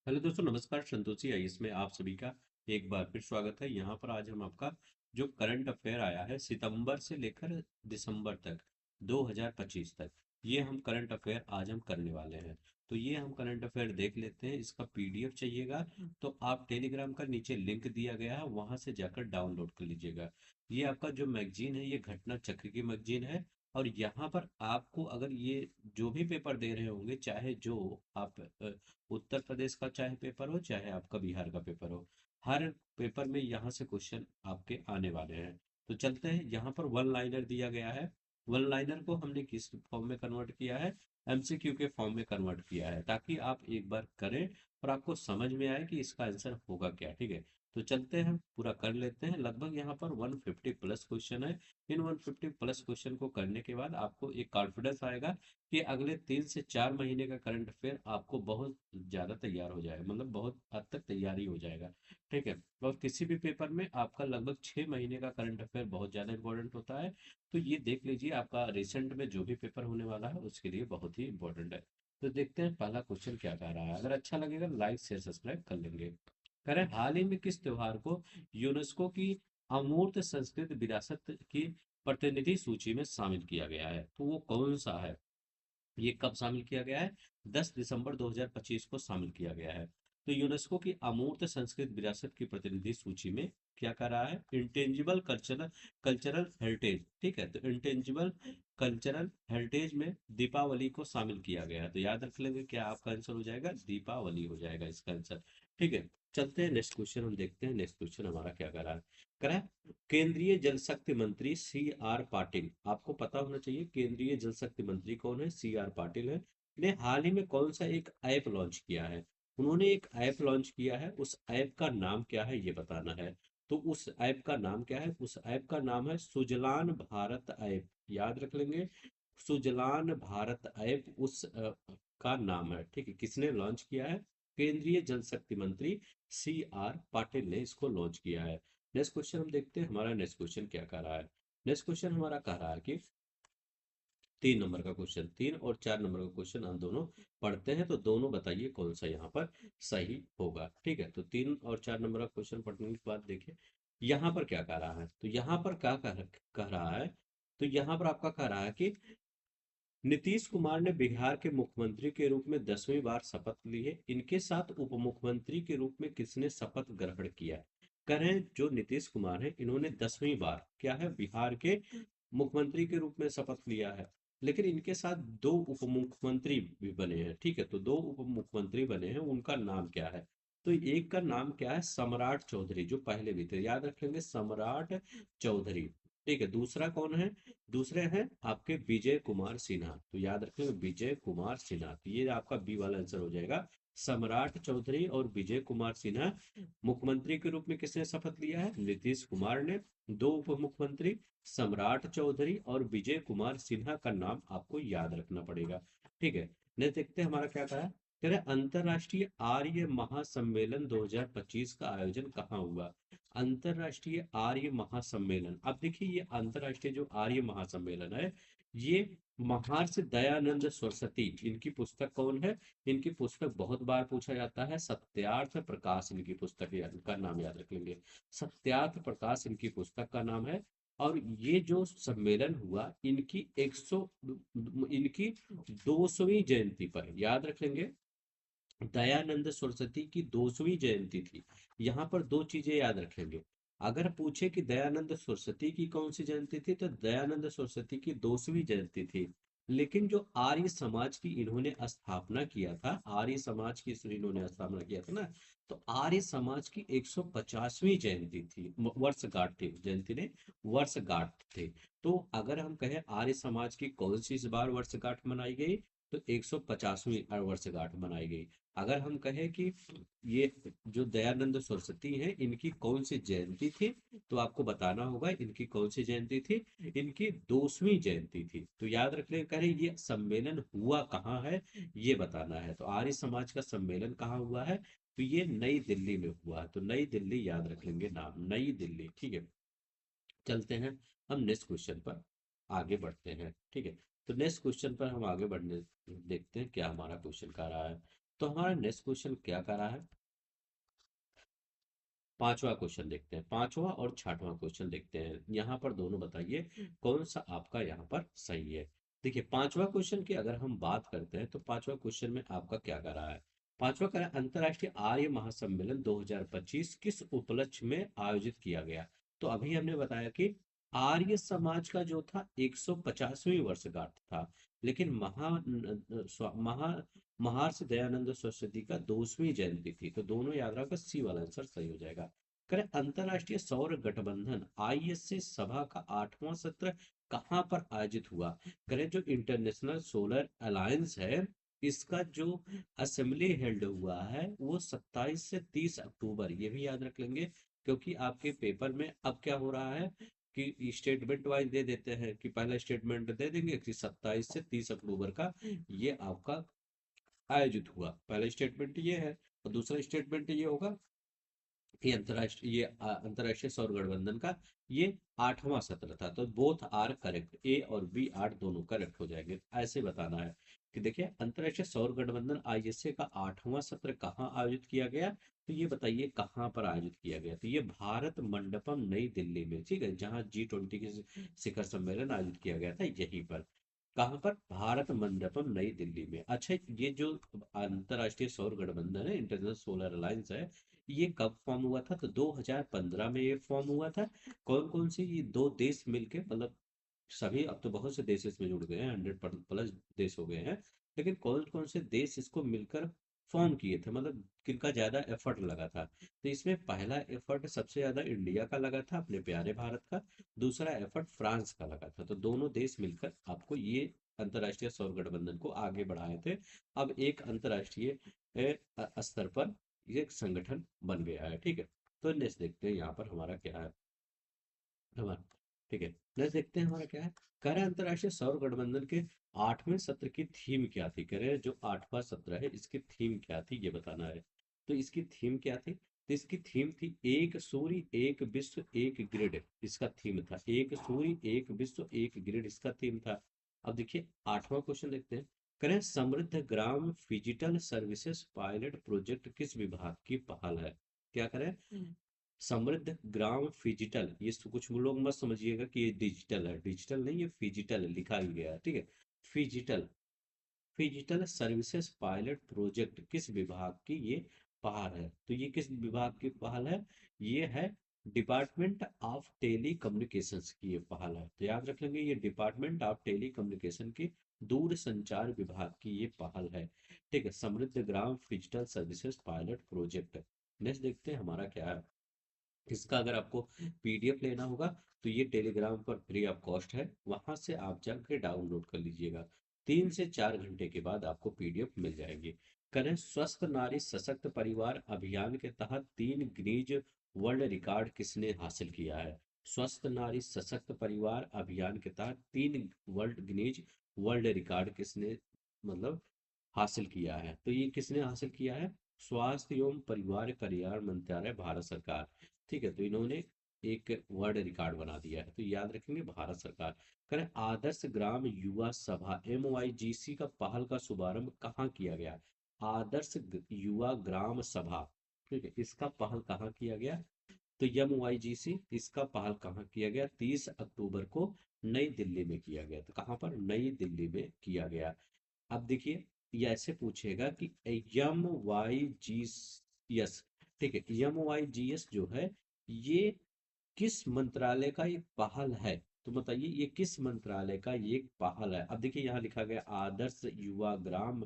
Hello दोस्तों, नमस्कार। Santoshi IAS में आप सभी का एक बार फिर स्वागत है। यहाँ पर आज हम आपका जो करंट अफेयर आया है सितंबर से लेकर दिसंबर तक 2025 तक, ये हम करंट अफेयर आज हम करने वाले हैं। तो ये हम करंट अफेयर देख लेते हैं। इसका पीडीएफ चाहिएगा तो आप टेलीग्राम का नीचे लिंक दिया गया है, वहां से जाकर डाउनलोड कर लीजिएगा। ये आपका जो मैगजीन है ये घटना चक्र की मैगजीन है। और यहाँ पर आपको अगर ये जो भी पेपर दे रहे होंगे, चाहे जो आप उत्तर प्रदेश का चाहे पेपर हो चाहे आपका बिहार का पेपर हो, हर पेपर में यहाँ से क्वेश्चन आपके आने वाले हैं। तो चलते हैं। यहाँ पर वन लाइनर दिया गया है। वन लाइनर को हमने किस फॉर्म में कन्वर्ट किया है? एमसीक्यू के फॉर्म में कन्वर्ट किया है, ताकि आप एक बार करें और आपको समझ में आए कि इसका आंसर होगा क्या। ठीक है, तो चलते हैं, पूरा कर लेते हैं। लगभग यहाँ पर 150 प्लस क्वेश्चन है। इन 150 प्लस क्वेश्चन को करने के बाद आपको एक कॉन्फिडेंस आएगा कि अगले 3 से 4 महीने का करंट अफेयर आपको बहुत ज़्यादा तैयार हो जाएगा, मतलब बहुत हद तक तैयारी हो जाएगा। ठीक है, और किसी भी पेपर में आपका लगभग 6 महीने का करंट अफेयर बहुत ज़्यादा इंपॉर्टेंट होता है। तो ये देख लीजिए, आपका रिसेंट में जो भी पेपर होने वाला है उसके लिए बहुत ही इंपॉर्टेंट है। तो देखते हैं पहला क्वेश्चन क्या कह रहा है। अगर अच्छा लगेगा लाइक शेयर सब्सक्राइब कर लेंगे। कह रहे हैं, हाल ही में किस त्योहार को यूनेस्को की अमूर्त संस्कृत विरासत की प्रतिनिधि सूची में शामिल किया गया है? तो वो कौन सा है? ये कब शामिल किया गया है? 10 दिसंबर 2025 को शामिल किया गया है। तो यूनेस्को की अमूर्त संस्कृत विरासत की प्रतिनिधि सूची में क्या कर रहा है? Intangible cultural cultural heritage. ठीक है, तो इंटेंजिबल कल्चरल हेरिटेज में दीपावली को शामिल किया गया है। तो याद रख लेंगे, क्या आपका आंसर हो जाएगा? दीपावली हो जाएगा इसका आंसर। ठीक है, चलते हैं नेक्स्ट क्वेश्चन हम देखते हैं। नेक्स्ट क्वेश्चन हमारा क्या कर रहा है? कह रहा है, केंद्रीय जल शक्ति मंत्री सी आर पाटिल, आपको पता होना चाहिए केंद्रीय जल शक्ति मंत्री कौन है। सी आर पाटिल है। ने हाल ही में कौन सा एक ऐप लॉन्च किया है? उन्होंने एक ऐप लॉन्च किया है, उस ऐप का नाम क्या है ये बताना है। तो उस ऐप का नाम क्या है? उस ऐप का नाम है सुजलान भारत ऐप। याद रख लेंगे, सुजलान भारत ऐप उस का नाम है। ठीक है, किसने लॉन्च किया है? केंद्रीय जल शक्ति मंत्री सी आर पाटिल ने इसको लॉन्च किया है। नेक्स्ट क्वेश्चन हम देखते हैं, हमारा नेक्स्ट क्वेश्चन क्या कह रहा है। नेक्स्ट क्वेश्चन हमारा कह रहा है कि 3 नंबर का क्वेश्चन, 3 और 4 नंबर का क्वेश्चन हम दोनों पढ़ते हैं, तो दोनों बताइए कौन सा यहाँ पर सही होगा। ठीक है, तो 3 और 4 नंबर का क्वेश्चन पढ़ने के बाद देखिए यहाँ पर क्या कह रहा है। तो यहाँ पर क्या कह रहा है? तो यहाँ पर आपका कह रहा है कि नीतीश कुमार ने बिहार के मुख्यमंत्री के रूप में 10वीं बार शपथ ली है। इनके साथ उप मुख्यमंत्री के रूप में किसने शपथ ग्रहण किया? कह रहे हैं जो नीतीश कुमार है इन्होंने 10वीं बार क्या है, बिहार के मुख्यमंत्री के रूप में शपथ लिया है। लेकिन इनके साथ दो उप मुख्यमंत्री भी बने हैं। ठीक है, तो दो उप मुख्यमंत्री बने हैं, उनका नाम क्या है? तो एक का नाम क्या है? सम्राट चौधरी, जो पहले भी थे, याद रखेंगे सम्राट चौधरी। ठीक है, दूसरा कौन है? दूसरे हैं आपके विजय कुमार सिन्हा। तो याद रखें विजय कुमार सिन्हा, तो ये आपका बी वाला आंसर हो जाएगा। सम्राट चौधरी और विजय कुमार सिन्हा। मुख्यमंत्री के रूप में किसने शपथ लिया है? नीतीश कुमार ने। दो उप मुख्यमंत्री सम्राट चौधरी और विजय कुमार सिन्हा का नाम आपको याद रखना पड़ेगा। ठीक है, नेक्स्ट देखते हैं हमारा क्या कहा है। कह रहे अंतरराष्ट्रीय आर्य महासम्मेलन 2025 का आयोजन कहाँ हुआ? अंतरराष्ट्रीय आर्य महासम्मेलन, अब देखिए ये अंतरराष्ट्रीय जो आर्य महासम्मेलन है, ये महर्षि दयानंद सरस्वती, इनकी पुस्तक कौन है? इनकी पुस्तक बहुत बार पूछा जाता है, सत्यार्थ प्रकाश इनकी पुस्तक का नाम याद रख लेंगे। सत्यार्थ प्रकाश इनकी पुस्तक का नाम है। और ये जो सम्मेलन हुआ इनकी 200वीं जयंती पर, याद रख लेंगे, दयानंद सरस्वती की 200वीं जयंती थी। यहाँ पर दो चीजें याद रखेंगे। अगर पूछे कि दयानंद सरस्वती की कौन सी जयंती थी, तो दयानंद सरस्वती की 200वीं जयंती थी। लेकिन जो आर्य समाज की इन्होंने स्थापना किया था, आर्य समाज की इन्होंने स्थापना किया था ना, तो आर्य समाज की 150वीं जयंती थी, वर्षगांठ थी, जयंती ने वर्षगांठ थे। तो अगर हम कहें आर्य समाज की कौन सी इस बार वर्षगांठ मनाई गई, तो 150वीं वर्षगांठ मनाई गई। अगर हम कहें कि ये जो दयानंद सरस्वती हैं इनकी कौन सी जयंती थी, तो आपको बताना होगा इनकी कौन सी जयंती थी। इनकी 200वीं जयंती थी। तो याद रख ले, करें ये सम्मेलन हुआ कहाँ है ये बताना है। तो आर्य समाज का सम्मेलन कहाँ हुआ है? तो ये नई दिल्ली में हुआ है। तो नई दिल्ली याद रख लेंगे नाम, नई दिल्ली। ठीक है, चलते हैं हम नेक्स्ट क्वेश्चन पर आगे बढ़ते हैं। ठीक है, तो नेक्स्ट क्वेश्चन पर हम आगे बढ़ने देखते हैं क्या हमारा क्वेश्चन का रहा है। तो हमारा नेक्स्ट क्वेश्चन क्या कर रहा है, पांचवा क्वेश्चन देखते हैं, पांचवा और छठवां क्वेश्चन देखते हैं। यहाँ पर दोनों बताइए कौन सा आपका यहाँ पर सही है। देखिए पांचवा क्वेश्चन की अगर हम बात करते हैं तो पांचवा क्वेश्चन में आपका क्या कर रहा है, पांचवा कह रहा है अंतर्राष्ट्रीय आर्य महासम्मेलन 2025 किस उपलक्ष्य में आयोजित किया गया। तो अभी हमने बताया कि आर्य समाज का जो था 150वीं वर्षगांठ था, लेकिन महर्षि दयानंद सरस्वती का 200वीं जयंती थी। तो दोनों याद रखो, सी वाला आंसर सही हो जाएगा। करें अंतरराष्ट्रीय सौर गठबंधन आईएसए सभा का 8वां सत्र कहाँ पर आयोजित हुआ। करें जो इंटरनेशनल सोलर अलायंस है, इसका जो असेंबली हेल्ड हुआ है वो 27 से 30 अक्टूबर, ये भी याद रख लेंगे, क्योंकि आपके पेपर में अब क्या हो रहा है कि स्टेटमेंट वाइज दे देते हैं कि पहला स्टेटमेंट दे देंगे कि 27 से 30 अक्टूबर का ये आपका आयोजित हुआ। पहला स्टेटमेंट ये है और दूसरा स्टेटमेंट ये होगा कि अंतरराष्ट्रीय सौर गठबंधन का ये 8वां सत्र था। तो बोथ आर करेक्ट, ए और बी 8 दोनों करेक्ट हो जाएंगे। ऐसे बताना है कि देखिए अंतरराष्ट्रीय सौर गठबंधन आईएसए का 8वां सत्र कहाँ आयोजित किया गया, तो ये बताइए कहाँ पर आयोजित किया गया। तो ये भारत मंडपम नई दिल्ली में, ठीक है, जहाँ G20 के शिखर सम्मेलन आयोजित किया गया था यहीं पर। कहाँ पर, भारत मंडपम नई दिल्ली में। अच्छा ये जो अंतरराष्ट्रीय सौर गठबंधन है, इंटरनेशनल सोलर अलायंस है, ये कब फॉर्म हुआ था, तो 2015 में ये फॉर्म हुआ था। कौन कौन से ये दो देश मिलके, मतलब सभी, अब तो बहुत से देश इसमें जुड़ गए हैं, 100+ देश हो गए हैं, लेकिन कौन कौन से देश इसको मिलकर फॉर्म किए थे, मतलब किनका ज्यादा एफर्ट लगा था। तो इसमें पहला एफर्ट सबसे ज्यादा इंडिया का लगा था, अपने प्यारे भारत का। दूसरा एफर्ट फ्रांस का लगा था। तो दोनों देश मिलकर आपको ये अंतरराष्ट्रीय सौर गठबंधन को आगे बढ़ाए थे। अब एक अंतरराष्ट्रीय स्तर पर ये एक संगठन बन गया है, ठीक है। तो नेक्स्ट देखते हैं यहाँ पर हमारा क्या है, हमारा, ठीक है। नेक्स्ट देखते हैं हमारा क्या है। कह रहे हैं अंतरराष्ट्रीय सौर गठबंधन के 8वें सत्र की थीम क्या थी। कह रहे हैं जो 8वां सत्र है इसकी थीम क्या थी ये बताना है। तो इसकी थीम क्या थी, तो इसकी थीम थी एक सूर्य एक विश्व एक ग्रिड, इसका थीम था। एक सूर्य एक विश्व एक ग्रिड इसका थीम था। अब देखिए 8वां क्वेश्चन देखते हैं। करें समृद्ध Gram digital services pilot project किस विभाग की पहल है। क्या करें, समृद्ध ग्राम फिजिटल, ये कुछ लोग मत समझिएगा कि ये डिजिटल है, डिजिटल नहीं, ये फिजिटल है, लिखा ही गया है, ठीक है। Phygital, phygital services pilot project किस विभाग की ये पहल है। तो ये किस विभाग की पहल है, ये है डिपार्टमेंट ऑफ टेली कम्युनिकेशंस की ये पहल है। तो याद रख लेंगे ये डिपार्टमेंट ऑफ टेली कम्युनिकेशन की दूर संचार विभाग की ये पहल है, ठीक है। Samriddh Gram digital services pilot project. Next देखते हैं हमारा क्या है। इसका अगर आपको पीडीएफ लेना होगा तो ये टेलीग्राम पर फ्री ऑफ कॉस्ट है, वहां से आप जाकर डाउनलोड कर लीजिएगा। 3 से 4 घंटे के बाद आपको पीडीएफ मिल जाएगी। करें स्वस्थ नारी सशक्त परिवार अभियान के तहत 3 गिनीज वर्ल्ड रिकॉर्ड किसने हासिल किया है। स्वस्थ नारी सशक्त परिवार अभियान के तहत 3 गिनीज वर्ल्ड रिकॉर्ड किसने, मतलब हासिल किया है। तो ये किसने हासिल किया है, स्वास्थ्य एवं परिवार कल्याण मंत्रालय, भारत सरकार, ठीक है। तो इन्होंने एक वर्ल्ड रिकॉर्ड बना दिया है, तो याद रखेंगे भारत सरकार। करें आदर्श ग्राम युवा सभा MYGC का पहल का शुभारंभ कहाँ किया गया। आदर्श युवा ग्राम सभा, ठीक है, इसका पहल कहाँ किया गया। तो MYGC इसका पहल कहाँ किया गया, 30 अक्टूबर को नई दिल्ली में किया गया। तो कहाँ पर, नई दिल्ली में किया गया। अब देखिए ये ऐसे पूछेगा कि MYGS, ठीक है, MYGS जो है ये किस मंत्रालय का एक पहल है। तो बताइए ये किस मंत्रालय का ये एक पहल है। अब देखिए यहाँ लिखा गया आदर्श युवा ग्राम,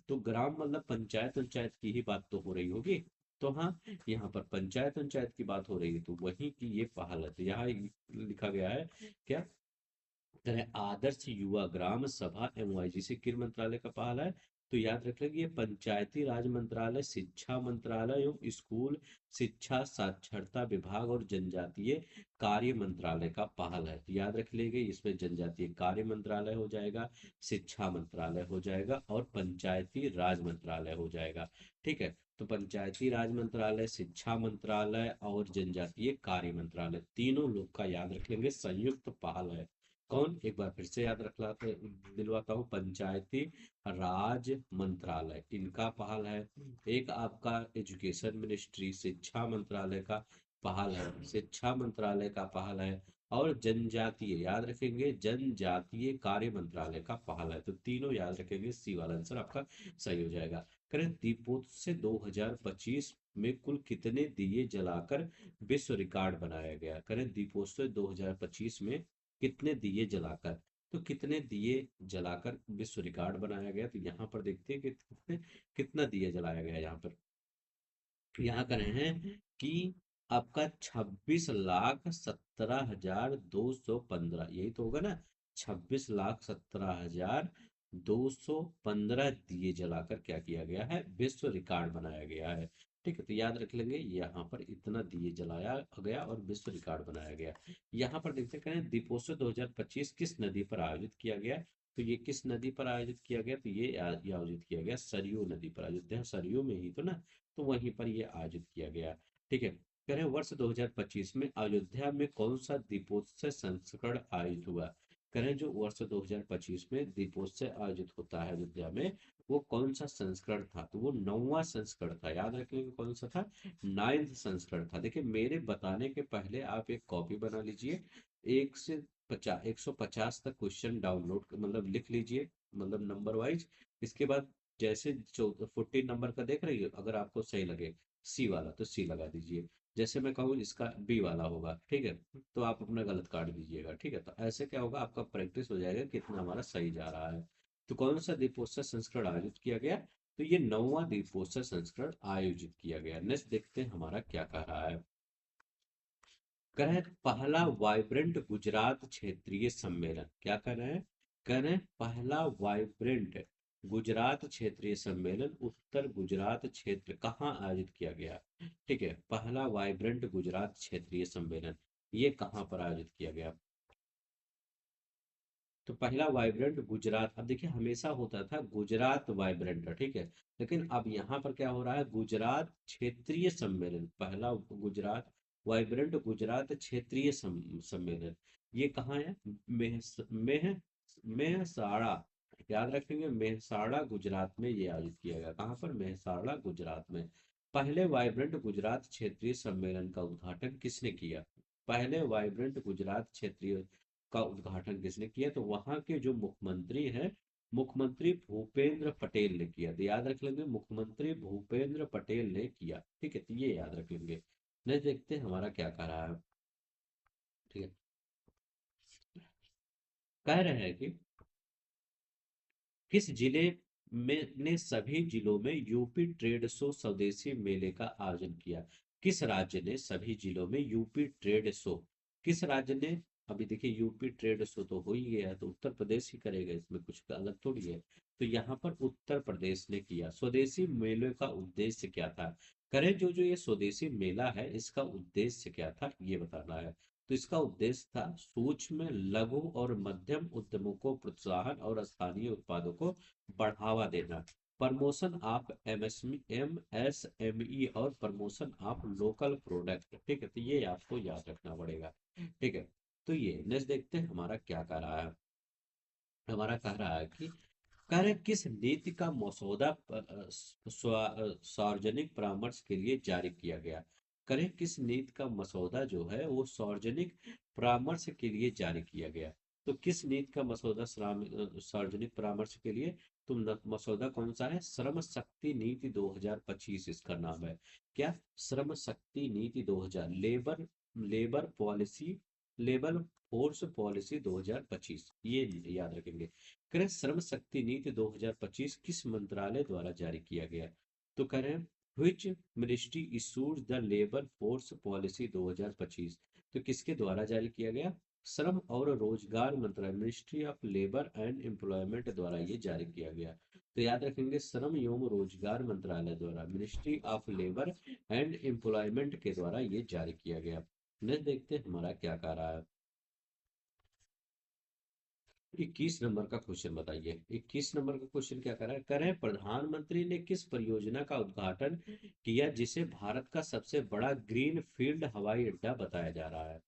तो ग्राम मतलब पंचायत, पंचायत की ही बात तो हो रही होगी। तो हाँ, यहाँ पर पंचायत पंचायत की बात हो रही है, तो वही की ये पहल है। तो यहाँ लिखा गया है क्या, तरह आदर्श युवा ग्राम सभा MYGC किस मंत्रालय का पहल है। तो याद रख लेंगे ये पंचायती राज मंत्रालय, शिक्षा मंत्रालय एवं स्कूल शिक्षा साक्षरता विभाग और जनजातीय कार्य मंत्रालय का पहल है। तो याद रख लेंगे इसमें जनजातीय कार्य मंत्रालय हो जाएगा, शिक्षा मंत्रालय हो जाएगा और पंचायती राज मंत्रालय हो जाएगा, ठीक है। तो पंचायती राज मंत्रालय, शिक्षा मंत्रालय और जनजातीय कार्य मंत्रालय, तीनों लोग का याद रख लेंगे संयुक्त पहल है। कौन, एक बार फिर से याद रखला दिलवाता हूँ, पंचायती राज मंत्रालय इनका पहल है। एक आपका एजुकेशन मिनिस्ट्री, शिक्षा मंत्रालय का पहल है, शिक्षा मंत्रालय का पहल है। और जनजातीय, याद रखेंगे, जनजातीय कार्य मंत्रालय का पहल है। तो तीनों याद रखेंगे, सी वाला आंसर आपका सही हो जाएगा। करें दीपोत्सव 2025 में कुल कितने दिए जलाकर विश्व रिकॉर्ड बनाया गया? करें दीपोत्सव 2025 में कितने दिए जलाकर, तो कितने दिए जलाकर विश्व रिकॉर्ड बनाया गया? तो यहाँ पर देखते हैं कि कितना दिया जलाया गया यहाँ पर। यहाँ कर रहे हैं कि आपका 26,17,215, यही तो होगा ना। 26,17,215 दिए जलाकर क्या किया गया है, विश्व रिकॉर्ड बनाया गया है। ठीक है, तो याद रख लेंगे, यहाँ पर इतना दिए जलाया गया और विश्व रिकॉर्ड बनाया गया। यहाँ पर देखते हैं दीपोत्सव 2025 किस नदी पर आयोजित किया गया। तो ये किस नदी पर आयोजित किया गया? तो ये आयोजित किया गया सरयू नदी पर। अयोध्या सरयू में ही तो ना, तो वहीं पर ये आयोजित किया गया। ठीक है, कह रहे हैं वर्ष 2025 में अयोध्या में कौन सा दीपोत्सव संस्करण आयोजित हुआ? कह रहे हैं जो वर्ष 2025 में दीपोत्सव आयोजित होता है अयोध्या में, वो कौन सा संस्करण था? तो वो 9वां संस्करण था। याद रख लेंगे कौन सा था, 9th संस्करण था। देखिए मेरे बताने के पहले आप एक कॉपी बना लीजिए, 150 तक क्वेश्चन डाउनलोड मतलब लिख लीजिए, मतलब नंबर वाइज। इसके बाद जैसे 14 नंबर का देख रही हो, अगर आपको सही लगे सी वाला तो सी लगा दीजिए। जैसे मैं कहूँ इसका बी वाला होगा, ठीक है, तो आप अपना गलत काट दीजिएगा। ठीक है, तो ऐसे क्या होगा, आपका प्रैक्टिस हो जाएगा कितना हमारा सही जा रहा है। तो कौन सा दीपोत्सव संस्करण आयोजित किया गया? तो ये 9वां दीपोत्सव संस्करण आयोजित किया गया। नेक्स्ट देखते हैं हमारा क्या कह रहा है। कह रहे हैं पहला वाइब्रेंट गुजरात क्षेत्रीय सम्मेलन, क्या कर रहे हैं, कह रहे हैं पहला वाइब्रेंट गुजरात क्षेत्रीय सम्मेलन उत्तर गुजरात क्षेत्र कहाँ आयोजित किया गया? ठीक है, पहला वाइब्रेंट गुजरात क्षेत्रीय सम्मेलन ये कहाँ पर आयोजित किया गया? तो पहला वाइब्रेंट गुजरात, अब देखिए हमेशा होता था गुजरात वाइब्रेंट, ठीक है, लेकिन अब यहाँ पर क्या हो रहा है, गुजरात क्षेत्रीय सम्मेलन, पहला गुजरात वाइब्रेंट गुजरात क्षेत्रीय सम्मेलन ये कहाँ है? मेहसाड़ा, याद रखेंगे, मेहसाड़ा गुजरात में ये आयोजित किया गया। कहाँ पर? मेहसाड़ा गुजरात में। पहले वाइब्रेंट गुजरात क्षेत्रीय सम्मेलन का उद्घाटन किसने किया? पहले वाइब्रेंट गुजरात क्षेत्रीय का उद्घाटन किसने किया? तो वहां के जो मुख्यमंत्री हैं, मुख्यमंत्री भूपेंद्र पटेल ने किया। तो याद रख लेंगे, मुख्यमंत्री भूपेंद्र पटेल ने किया। ठीक है, तो ये याद रख लेंगे। नेक्स्ट देखते हैं हमारा क्या कह रहा है। ठीक है, कह रहे हैं कि किस जिले में ने सभी जिलों में यूपी ट्रेड शो स्वदेशी मेले का आयोजन किया? किस राज्य ने सभी जिलों में यूपी ट्रेड शो, किस राज्य ने? अभी देखिए यूपी ट्रेड शो तो हो ही गया है, तो उत्तर प्रदेश ही करेगा, इसमें कुछ अलग थोड़ी है। तो यहाँ पर उत्तर प्रदेश ने किया। स्वदेशी मेले का उद्देश्य क्या था? करें जो जो ये स्वदेशी मेला है इसका उद्देश्य क्या था ये बताना है। तो इसका उद्देश्य था सूक्ष्म लघु और मध्यम उद्यमों को प्रोत्साहन और स्थानीय उत्पादों को बढ़ावा देना, प्रमोशन ऑफ एमएसएमई और प्रमोशन ऑफ लोकल प्रोडक्ट। ठीक है, तो ये आपको याद रखना पड़ेगा। ठीक है, तो ये नेक्स्ट देखते हैं हमारा क्या कह रहा है। हमारा कह रहा है कि कार्य किस नीति का मसौदा सार्वजनिक परामर्श के लिए जारी किया गया? करें किस नीति का मसौदा जो है वो सार्वजनिक परामर्श के लिए जारी किया गया? तो किस नीति का मसौदा सार्वजनिक परामर्श के लिए? तो मसौदा कौन सा है? श्रम शक्ति नीति 2025 इसका नाम है। क्या? श्रम शक्ति नीति 2000, labour labour policy, labour force policy 2025, ये याद रखेंगे। करें श्रम शक्ति नीति 2025 किस मंत्रालय द्वारा जारी किया गया? तो करें which ministry issued the labour force policy 2025, तो किसके द्वारा जारी किया गया? श्रम और रोजगार मंत्रालय, ministry of labour and employment द्वारा ये जारी किया गया। तो याद रखेंगे श्रम एवं रोजगार मंत्रालय द्वारा, ministry of labour and employment के द्वारा ये जारी किया गया। नेक्स्ट देखते हैं हमारा क्या कह रहा है। 21 नंबर का क्वेश्चन बताइए। 21 नंबर का क्वेश्चन क्या कर रहा है, करें प्रधानमंत्री ने किस परियोजना का उद्घाटन किया जिसे भारत का सबसे बड़ा ग्रीन फील्ड हवाई अड्डा बताया जा रहा है?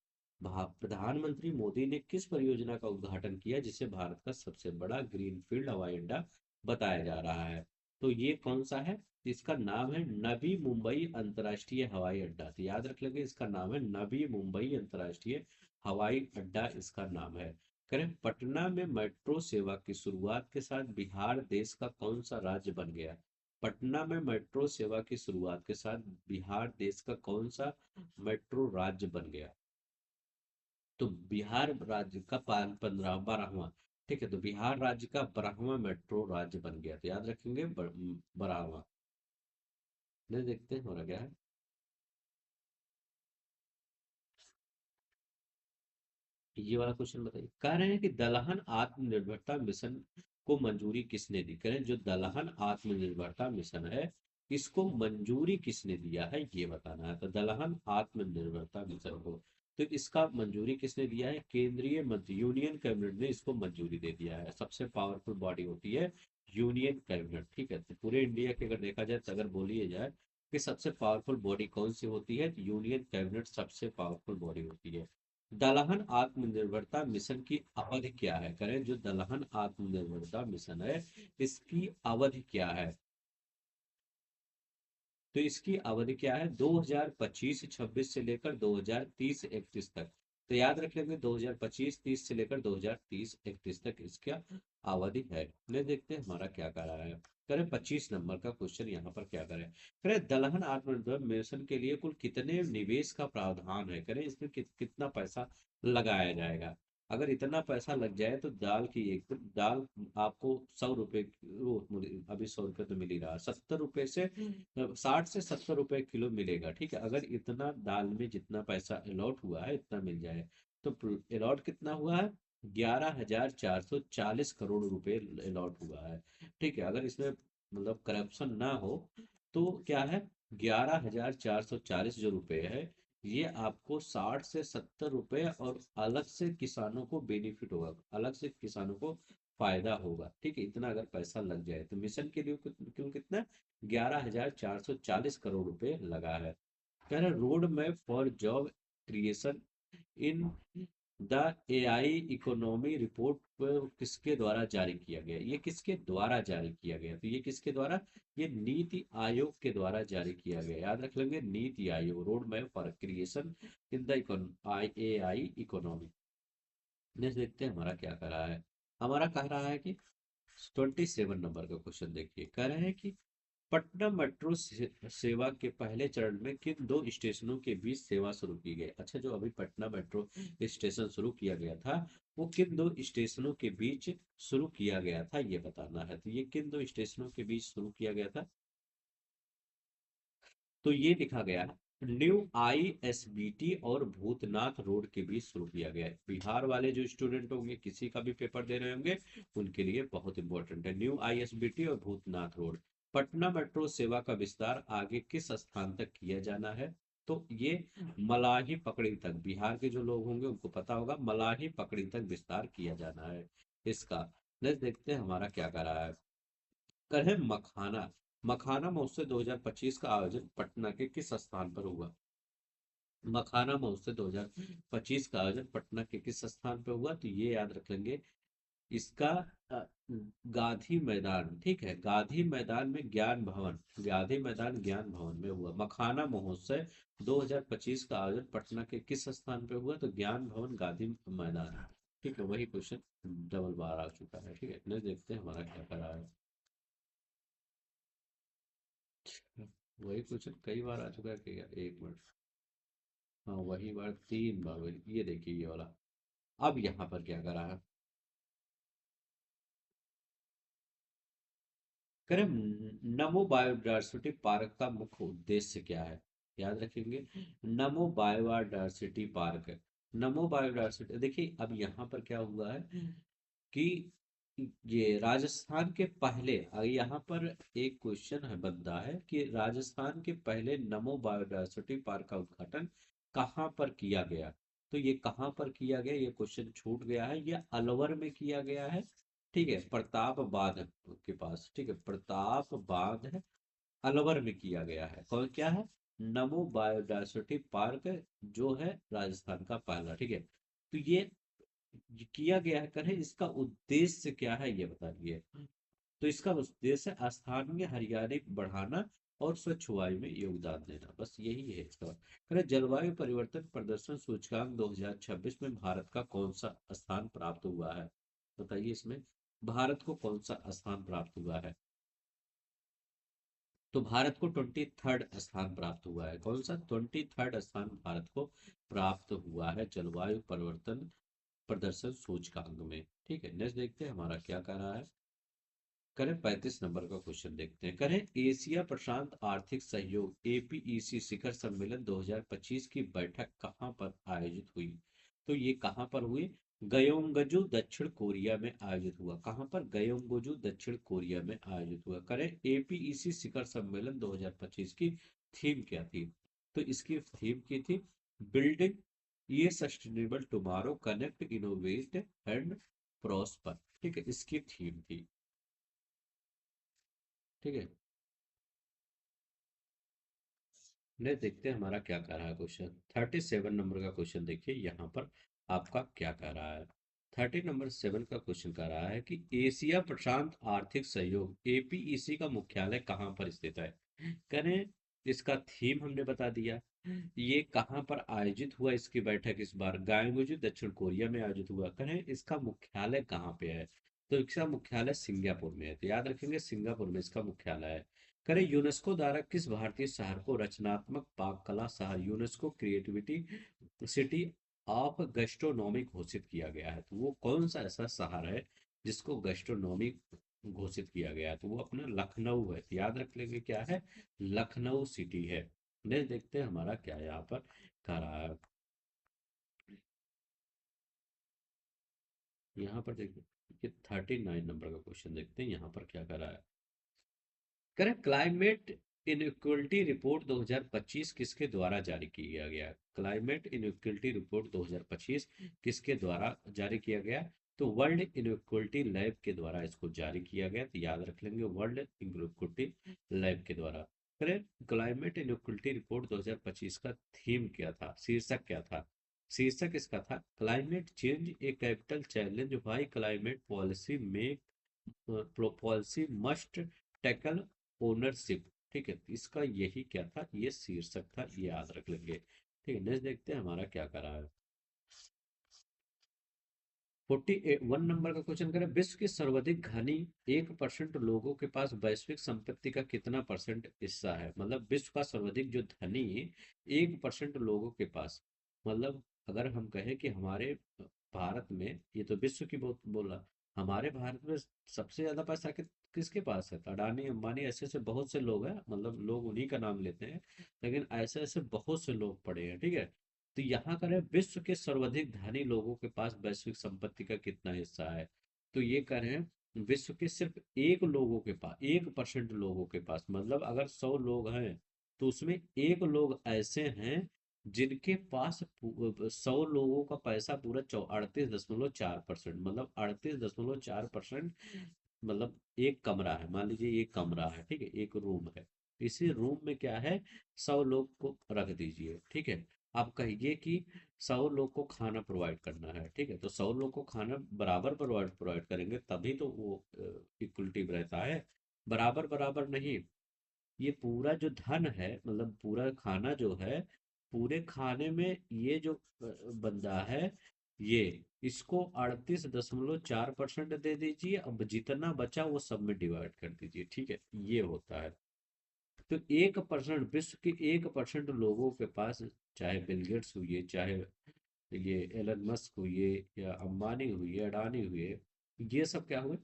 प्रधानमंत्री मोदी ने किस परियोजना का उद्घाटन किया जिसे भारत का सबसे बड़ा ग्रीनफील्ड हवाई अड्डा बताया जा रहा है? तो ये कौन सा है? इसका नाम है नवी मुंबई अंतर्राष्ट्रीय हवाई अड्डा। तो याद रख लेंगे, इसका नाम है नवी मुंबई अंतर्राष्ट्रीय हवाई अड्डा, इसका नाम है। करें, पटना में मेट्रो सेवा की शुरुआत के साथ बिहार देश का कौन सा राज्य बन गया? पटना में मेट्रो सेवा की शुरुआत के साथ बिहार देश का कौन सा मेट्रो राज्य बन गया? तो बिहार राज्य का 12वां। ठीक है, तो बिहार राज्य का 12वां मेट्रो राज्य बन गया। तो याद रखेंगे 12वां। नहीं, देखते हैं हमारा क्या है। ये वाला क्वेश्चन बताइए। कह रहे हैं कि दलहन आत्मनिर्भरता मिशन को मंजूरी किसने दी? कह रहे हैं जो दलहन आत्मनिर्भरता मिशन है, इसको मंजूरी किसने दिया है, ये बताना है। तो दलहन आत्मनिर्भरता मिशन को, तो इसका मंजूरी किसने दिया है? केंद्रीय मंत्री, यूनियन कैबिनेट ने इसको मंजूरी दे दिया है। सबसे पावरफुल बॉडी होती है यूनियन कैबिनेट। ठीक है, तो पूरे इंडिया के अगर देखा जाए, तो अगर बोलिए जाए कि सबसे पावरफुल बॉडी कौन सी होती है, तो यूनियन कैबिनेट सबसे पावरफुल बॉडी होती है। दलहन आत्मनिर्भरता मिशन की अवधि क्या है? करें, जो दलहन आत्मनिर्भरता मिशन है, इसकी अवधि क्या है? तो इसकी अवधि क्या है? 2025-26 से लेकर 2030-31 तक। तो याद रख लेंगे 2025-30 से लेकर 2030-31 तक इसका अवधि है। ले देखते हैं हमारा क्या कर रहा है। करें, 25 नंबर का क्वेश्चन यहाँ पर क्या करें। करें, दलहन आत्मनिर्भर मिशन के लिए कुल कितने निवेश का प्रावधान है? करें, इसमें कितना पैसा लगाया जाएगा? अगर इतना पैसा लग जाए तो दाल की एक दाल आपको 100 रुपए, अभी 100 रुपए तो मिल ही रहा, 70 रुपए से 60 से 70 रुपए किलो मिलेगा। ठीक है, अगर इतना दाल में जितना पैसा अलॉट हुआ है इतना मिल जाए, तो अलॉट कितना हुआ है? 11,440 करोड़ रुपए अलॉट हुआ है। ठीक है, अगर इसमें मतलब करप्शन ना हो तो क्या है, 11,440 जो रुपए है, ये आपको 60 से 70 रुपए और अलग से किसानों को बेनिफिट होगा, अलग से किसानों को फायदा होगा। ठीक है, इतना अगर पैसा लग जाए तो मिशन के लिए क्यों कितना 11,440 करोड़ रुपए लगा है। कह रहे road map for job creation in the AI economy report किसके द्वारा जारी किया गया? ये किसके द्वारा जारी किया गया? तो ये किसके द्वारा? ये नीति आयोग के द्वारा जारी किया गया। याद रख लेंगे, NITI Aayog, road map for creation in the AI economy. Next देखते हैं हमारा क्या कर रहा है। हमारा कह रहा है कि 27 नंबर का क्वेश्चन देखिए। कह रहे हैं कि पटना मेट्रो सेवा के पहले चरण में किन दो स्टेशनों के बीच सेवा शुरू की गई? अच्छा, जो अभी पटना मेट्रो स्टेशन शुरू किया गया था, वो किन दो स्टेशनों के बीच शुरू किया गया था, ये बताना है। तो ये किन दो स्टेशनों के बीच शुरू किया गया था? तो ये लिखा गया है न्यू आईएसबीटी और भूतनाथ रोड के बीच शुरू किया गया है। बिहार वाले जो स्टूडेंट होंगे, किसी का भी पेपर दे रहे होंगे, उनके लिए बहुत इंपॉर्टेंट है। न्यू आईएसबीटी और भूतनाथ रोड। पटना मेट्रो सेवा का विस्तार आगे किस स्थान तक किया जाना है? तो ये मलाही पकड़ी तक, बिहार के जो लोग होंगे उनको पता होगा, मलाही पकड़ी तक विस्तार किया जाना है इसका। नेक्स्ट देखते हैं हमारा क्या कर रहा है। करें, मखाना मखाना महोत्सव 2025 का आयोजन पटना के किस स्थान पर हुआ? मखाना महोत्सव 2025 का आयोजन पटना के किस स्थान पर हुआ? तो ये याद रख लेंगे, इसका अ, गांधी मैदान। ठीक है, गांधी मैदान में ज्ञान भवन, गांधी मैदान ज्ञान भवन में हुआ। मखाना महोत्सव 2025 का आयोजन पटना के किस स्थान पे हुआ? तो ज्ञान भवन गांधी मैदान। ठीक है, वही क्वेश्चन डबल बार आ चुका है। ठीक है, नेक्स्ट देखते हैं हमारा क्या कर रहा है। वही क्वेश्चन कई बार आ चुका है कि यार, एक मिनट। हाँ, वही बार 3 बार ये देखिए ये वाला। अब यहाँ पर क्या करा है। करें, नमो बायोडायवर्सिटी पार्क का मुख्य उद्देश्य क्या है? याद रखेंगे, नमो बायोडायवर्सिटी पार्क। नमो बायोडायवर्सिटी, देखिए अब यहाँ पर क्या हुआ है कि ये राजस्थान के पहले, यहाँ पर एक क्वेश्चन है बनता है कि राजस्थान के पहले नमो बायोडायवर्सिटी पार्क का उद्घाटन कहाँ पर किया गया? तो ये कहाँ पर किया गया, ये क्वेश्चन छूट गया है। ये अलवर में किया गया है। ठीक है, प्रताप बांध के पास। ठीक है, प्रताप बांध अलवर में किया गया है। कौन क्या है? नमो बायोडायवर्सिटी पार्क जो है राजस्थान का पहला, ठीक है। तो ये किया गया है, करें इसका उद्देश्य क्या है ये बताइए। तो इसका उद्देश्य है स्थानीय हरियाली बढ़ाना और स्वच्छ वायु में योगदान देना, बस यही है इसका। करें जलवायु परिवर्तन प्रदर्शन सूचकांक 2026 में भारत का कौन सा स्थान प्राप्त हुआ है, बताइए इसमें भारत को कौन सा स्थान प्राप्त हुआ है। तो भारत को 23rd स्थान प्राप्त हुआ है, कौन सा 23rd स्थान भारत को प्राप्त हुआ है जलवायु परिवर्तन प्रदर्शन सूचकांक में, ठीक है। नेक्स्ट देखते हैं हमारा क्या कह रहा है। करें 35 नंबर का क्वेश्चन देखते हैं। करें एशिया प्रशांत आर्थिक सहयोग एपीईसी शिखर सम्मेलन 2025 की बैठक कहाँ पर आयोजित हुई। तो ये कहाँ पर हुई, गयोंगजू दक्षिण कोरिया में आयोजित हुआ। कहाँ पर, गयोंगजू दक्षिण कोरिया में आयोजित हुआ। करें एपीईसी शिखर सम्मेलन 2025 की थीम क्या थी। तो इसकी थीम की थी बिल्डिंग ये sustainable tomorrow connect innovate and prosper, ठीक है, इसकी थीम थी, ठीक है। ले देखते हैं हमारा क्या कह रहा है क्वेश्चन। 37 नंबर का क्वेश्चन देखिए यहाँ पर आपका क्या कह रहा है। 37 का क्वेश्चन कह रहा है कि एशिया प्रशांत आर्थिक सहयोग एपीईसी का मुख्यालय कहाँ पर स्थित है। करें इसका थीम हमने बता दिया, ये कहाँ पर आयोजित हुआ इसकी बैठक, इस बार गायंगुजी दक्षिण कोरिया में आयोजित हुआ। करें इसका मुख्यालय कहाँ पे है, तो इसका मुख्यालय सिंगापुर में है, तो याद रखेंगे सिंगापुर में इसका मुख्यालय है। करें यूनेस्को द्वारा किस भारतीय शहर को रचनात्मक पाक कला शहर UNESCO creativity city of gastronomy घोषित किया गया है। तो वो कौन सा ऐसा शहर है जिसको गैस्ट्रोनॉमी घोषित किया गया है, तो वो अपना लखनऊ है, तो याद रख लेंगे क्या है, लखनऊ सिटी है। नेक्स्ट देखते हैं हमारा क्या यहाँ पर कह रहा है। यहाँ पर देखिए ये 39 नंबर का क्वेश्चन देखते हैं यहाँ पर क्या कर रहा है। करें क्लाइमेट इनइक्वलिटी रिपोर्ट 2025 किसके द्वारा जारी किया गया। क्लाइमेट इनइक्वलिटी रिपोर्ट 2025 किसके द्वारा जारी किया गया, तो वर्ल्ड इनइक्वलिटी लैब के द्वारा इसको जारी किया गया, तो याद रख लेंगे वर्ल्ड इनइक्वलिटी लैब के द्वारा। करें क्लाइमेट इनइक्वलिटी रिपोर्ट 2025 का थीम क्या था, शीर्षक क्या था। शीर्षक इसका था climate change A capital challenge why climate policy में पॉलिसी मस्ट टैकल ओनरशिप, ठीक है। तो इसका यही क्या था, ये शीर्षक था, ये याद रख लेंगे, ठीक है। नेक्स्ट देखते हैं हमारा क्या कर रहा है। 41 नंबर का क्वेश्चन करें, विश्व के सर्वाधिक धनी 1% लोगों के पास वैश्विक संपत्ति का कितना परसेंट हिस्सा है। मतलब विश्व का सर्वाधिक जो धनी 1% लोगों के पास, मतलब अगर हम कहें कि हमारे भारत में, ये तो विश्व की बहुत बोला, हमारे भारत में सबसे ज्यादा पैसा किसके पास है, तो अडानी अंबानी ऐसे ऐसे बहुत से लोग हैं, मतलब लोग उन्हीं का नाम लेते हैं, लेकिन ऐसे ऐसे बहुत से लोग पड़े हैं, ठीक है। तो यहाँ करें विश्व के सर्वाधिक धनी लोगों के पास वैश्विक संपत्ति का कितना हिस्सा है। तो ये करें विश्व के सिर्फ एक लोगों के पास, 1% लोगों के पास, मतलब अगर 100 लोग हैं तो उसमें एक लोग ऐसे हैं जिनके पास 100 लोगों का पैसा पूरा 38.4%, मतलब 38.4%, मतलब एक कमरा है, मान लीजिए एक कमरा है, ठीक है, एक रूम है, इसी रूम में क्या है, 100 लोग को रख दीजिए, ठीक है। आप कहिए कि 100 लोग को खाना प्रोवाइड करना है, ठीक है, तो 100 लोग को खाना बराबर प्रोवाइड प्रोवाइड करेंगे तभी तो वो इक्वलिटी रहता है, बराबर बराबर नहीं। ये पूरा जो धन है, मतलब पूरा खाना जो है, पूरे खाने में ये जो बंदा है, ये इसको 38.4% दे दीजिए, अब जितना बचा वो सब में डिवाइड कर दीजिए, ठीक है, ये होता है। तो 1%, विश्व के 1% लोगों के पास, चाहे बिल गेट्स हुई, चाहे ये एलन मस्क हुई, या अंबानी हुई, अडानी हुई, ये सब क्या हुए,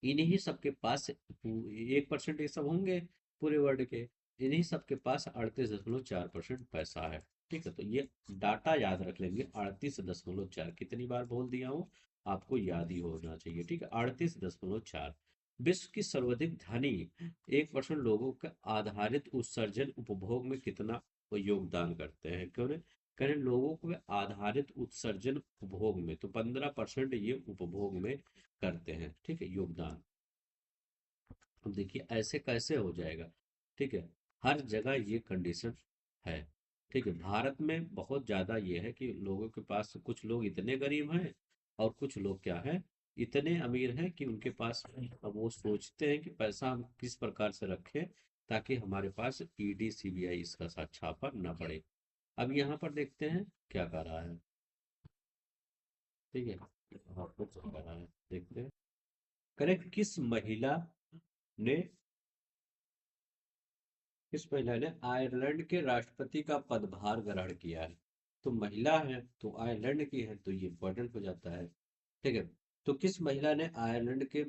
इन्हीं सबके पास 1% ये सब होंगे पूरे वर्ल्ड के, इन्हीं सबके पास 38.4% पैसा है, ठीक है। तो ये डाटा याद रख लेंगे, 38.4, कितनी बार बोल दिया हूँ, आपको याद ही होना चाहिए, ठीक है, 38.4। विश्व की सर्वाधिक धनी 1% लोगों का आधारित उत्सर्जन उपभोग में कितना वो योगदान करते हैं, क्यों नहीं, करें लोगों को आधारित उत्सर्जन उपभोग में, तो 15% ये उपभोग में करते हैं, ठीक है, योगदान। अब देखिए ऐसे कैसे हो जाएगा, ठीक है। हर जगह ये कंडीशन है। ठीक है, भारत में बहुत ज़्यादा ये है कि लोगों के पास, कुछ लोग इतने गरीब हैं और कुछ लोग क्या है, इतने अमीर हैं कि उनके पास, अब वो सोचते हैं कि पैसा हम किस प्रकार से रखें ताकि हमारे पास ईडी सीबीआई इसका छापा न पड़े। अब यहाँ पर देखते हैं क्या कर रहा है। ठीक है, यहाँ पर क्या कर रहा है देखते हैं। करें, ने किस महिला ने आयरलैंड के राष्ट्रपति का पदभार ग्रहण किया है? तो महिला है तो आयरलैंड की है तो ये इम्पोर्टेंट हो जाता है। ठीक है, तो किस महिला ने आयरलैंड के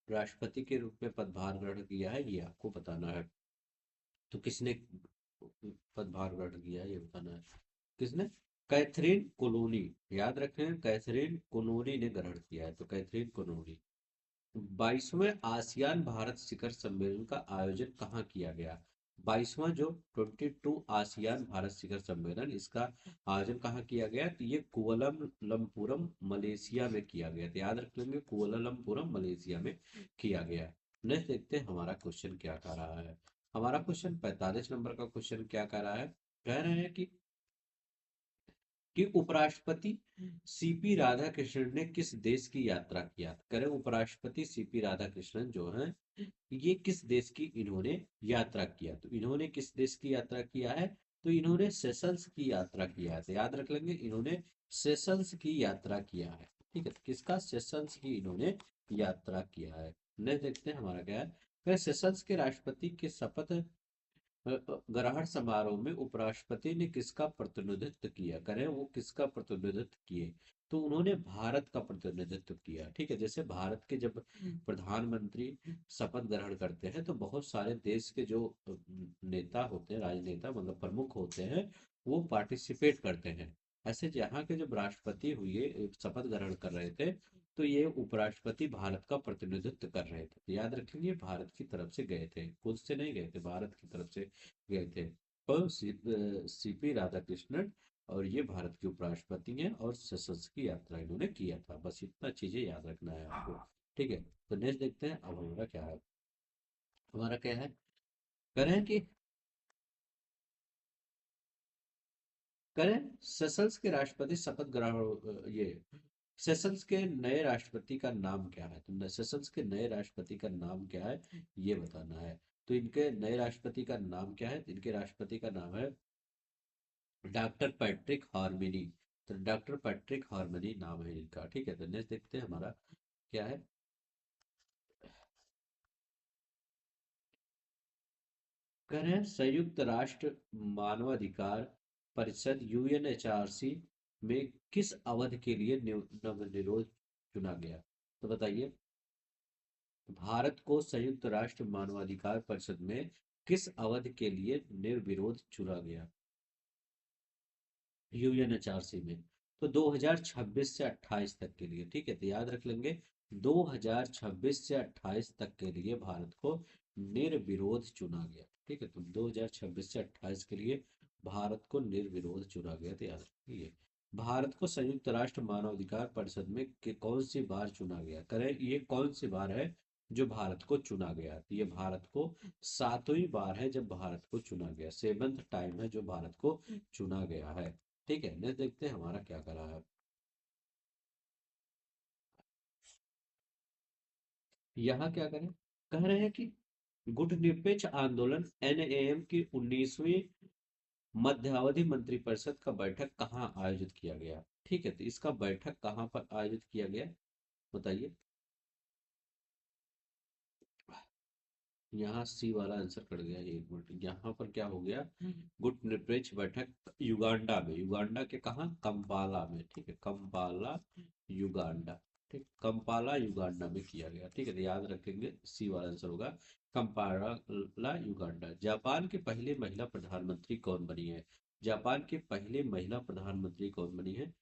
राष्ट्रपति के रूप में पदभार ग्रहण किया है ये आपको बताना है। तो किसने पदभार ग्रहण किया है ये बताना है। किसने? Catherine Colonna. याद रखें, कैथरीन कोलोनी ने ग्रहण किया है, तो कैथरीन कोलोनी। 22वें आसियान भारत शिखर सम्मेलन का आयोजन कहाँ किया गया? 22वां जो 22 आसियान भारत शिखर सम्मेलन, इसका आयोजन कहाँ किया गया? तो ये कुआलालंपुरम मलेशिया में किया गया। तो याद रख लेंगे, कुआलालंपुरम मलेशिया में किया गया। नेक्स्ट देखते हैं हमारा क्वेश्चन क्या कह रहा है। हमारा क्वेश्चन 45 नंबर का क्वेश्चन क्या कह रहा है। कह रहे हैं कि उपराष्ट्रपति सीपी राधाकृष्णन ने किस देश की यात्रा किया? करें, उपराष्ट्रपति सीपी राधाकृष्णन जो हैं, ये किस देश की इन्होंने यात्रा किया? तो इन्होंने किस देश की यात्रा किया है? तो इन्होंने सेशल्स की यात्रा किया है। तो याद रख लेंगे, इन्होंने सेशल्स की यात्रा किया है। ठीक है, तो किसका? सेशल्स की इन्होंने यात्रा किया है। नेक्स्ट देखते हैं हमारा क्या है। सेशल्स के राष्ट्रपति के शपथ ग्रहण समारोह में उपराष्ट्रपति ने किसका प्रतिनिधित्व किया? करें, वो किसका प्रतिनिधित्व किए? तो उन्होंने भारत का प्रतिनिधित्व किया। ठीक है, जैसे भारत के जब प्रधानमंत्री शपथ ग्रहण करते हैं तो बहुत सारे देश के जो नेता होते हैं, राजनेता मतलब प्रमुख होते हैं, वो पार्टिसिपेट करते हैं। ऐसे यहाँ के जब राष्ट्रपति हुए, शपथ ग्रहण कर रहे थे, तो ये उपराष्ट्रपति भारत का प्रतिनिधित्व कर रहे थे। तो याद रखेंगे, भारत की तरफ से गए थे, खुद से नहीं गए थे, भारत की तरफ से गए थे। और सीपी राधाकृष्णन, और ये भारत के उपराष्ट्रपति हैं और सेशल्स की यात्रा इन्होंने किया था। बस इतना चीजें याद रखना है आपको। ठीक है, तो नेक्स्ट देखते हैं अब हमारा क्या है। हमारा क्या है, कह रहे हैं कि करें, सेशल्स के राष्ट्रपति शपथ ग्रहण, ये सेशल्स के नए राष्ट्रपति का नाम क्या है? तो सेशल्स के नए राष्ट्रपति का नाम क्या है ये बताना है। तो इनके नए राष्ट्रपति का नाम क्या है? इनके राष्ट्रपति का नाम है डॉक्टर पैट्रिक हार्मिनी। तो डॉक्टर पैट्रिक हार्मिनी नाम है इनका। ठीक है, तो नेक्स्ट देखते हैं हमारा क्या है। कह रहे हैं, संयुक्त राष्ट्र मानवाधिकार परिषद यूएनएचआरसी में किस अवधि के लिए नवनिर्वाचित चुना गया? तो बताइए, भारत को संयुक्त राष्ट्र मानवाधिकार परिषद में किस अवधि के लिए निर्विरोध चुना गया यूएनएचआरसी में? तो 2026 से 28 तक के लिए। ठीक है, तो याद रख लेंगे, 2026 से 28 तक के लिए भारत को निर्विरोध चुना गया। ठीक है, तो 2026 से 28 के लिए भारत को निर्विरोध चुना गया। तो याद रखिए, भारत को संयुक्त राष्ट्र मानवाधिकार परिषद में कौन सी बार चुना गया? करें, ये कौन सी बार है जो भारत को चुना गया? तो ये भारत को 7वीं बार है जब भारत को चुना गया, 7th टाइम है जो भारत को चुना गया है। ठीक है, नेक्स्ट देखते हैं हमारा क्या करा है। यहाँ क्या करें, कह रहे हैं कि गुटनिरपेक्ष आंदोलन एनएएम की 19वीं मध्यावधि मंत्रिपरिषद का बैठक कहाँ आयोजित किया गया? ठीक है, तो इसका बैठक कहाँ पर आयोजित किया गया बताइए। यहाँ सी वाला आंसर कट गया, एक मिनट, यहाँ पर क्या हो गया, गुटनिरपेक्ष बैठक युगांडा में, युगांडा के कहाँ, कंपाला में। ठीक है, कंपाला युगांडा। ठीक, कंपाला युगांडा में किया गया। ठीक है, तो याद रखेंगे, सी वाला आंसर होगा कंपाला युगांडा। जापान के पहले महिला प्रधानमंत्री कौन बनी है? जापान के पहले महिला प्रधानमंत्री कौन बनी है?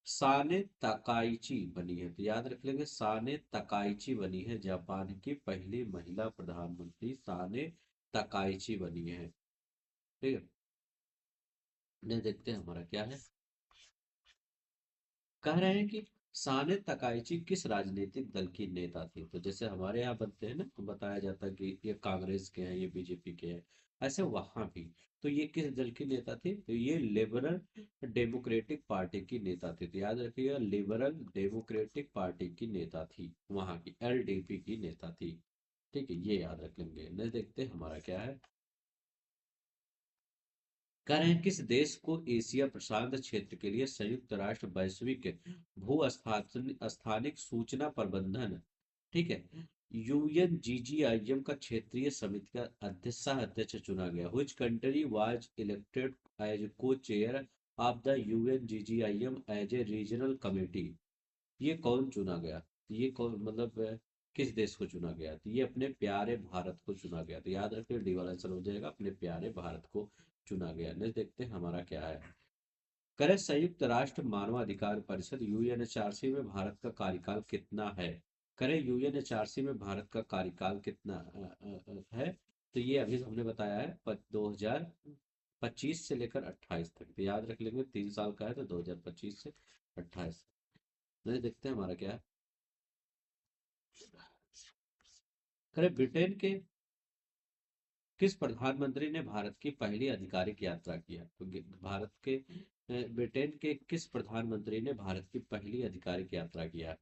साने तकाइची बनी है। तो याद रख लेंगे, साने तकाइची बनी है, जापान की पहली महिला प्रधानमंत्री साने तकाइची बनी है। ठीक है, ने देखते हैं हमारा क्या है। कह रहे हैं कि साने तकाइची किस राजनीतिक दल की नेता थी? तो जैसे हमारे यहाँ बनते हैं ना, तो बताया जाता है कि ये कांग्रेस के हैं, ये बीजेपी के हैं। ऐसे वहां भी। तो ये किस दल की नेता थी? तो ये लिबरल डेमोक्रेटिक पार्टी की नेता थी। तो याद रखिएगा, लिबरल डेमोक्रेटिक पार्टी की नेता थी, वहां की एलडीपी की नेता थी। ठीक है, ये याद रख लेंगे। नेक्स्ट देखते हैं हमारा क्या है। कह रहे हैं किस देश को एशिया प्रशांत क्षेत्र के लिए संयुक्त राष्ट्र वैश्विक भू स्थानिक सूचना प्रबंधन, ठीक है, यूएनजीजीआईएम का क्षेत्रीय समिति का अध्यक्ष सह अध्यक्ष चुना गया? Which country was elected as co chair of the UNGGIM as a regional committee? ये कौन चुना गया? ये कौन, मतलब किस देश को चुना गया? तो ये अपने प्यारे भारत को चुना गया। तो याद रखिए, डी वाला आंसर हो जाएगा, अपने प्यारे भारत को चुना गया। नेक्स्ट देखते हैं हमारा क्या है। करे संयुक्त राष्ट्र मानवाधिकार परिषद यूएनएचआरसी में भारत का कार्यकाल कितना है? करे यूएनएचआरसी में भारत का कार्यकाल कितना है? तो ये अभी हमने बताया है 2025 से लेकर 28 तक। तो याद रख लेंगे, 3 साल का है, तो 2025 से 28। नहीं, देखते हैं हमारा क्या है। करे ब्रिटेन के किस प्रधानमंत्री ने भारत की पहली आधिकारिक यात्रा किया? तो भारत के ब्रिटेन के किस प्रधानमंत्री ने भारत की पहली आधिकारिक यात्रा किया?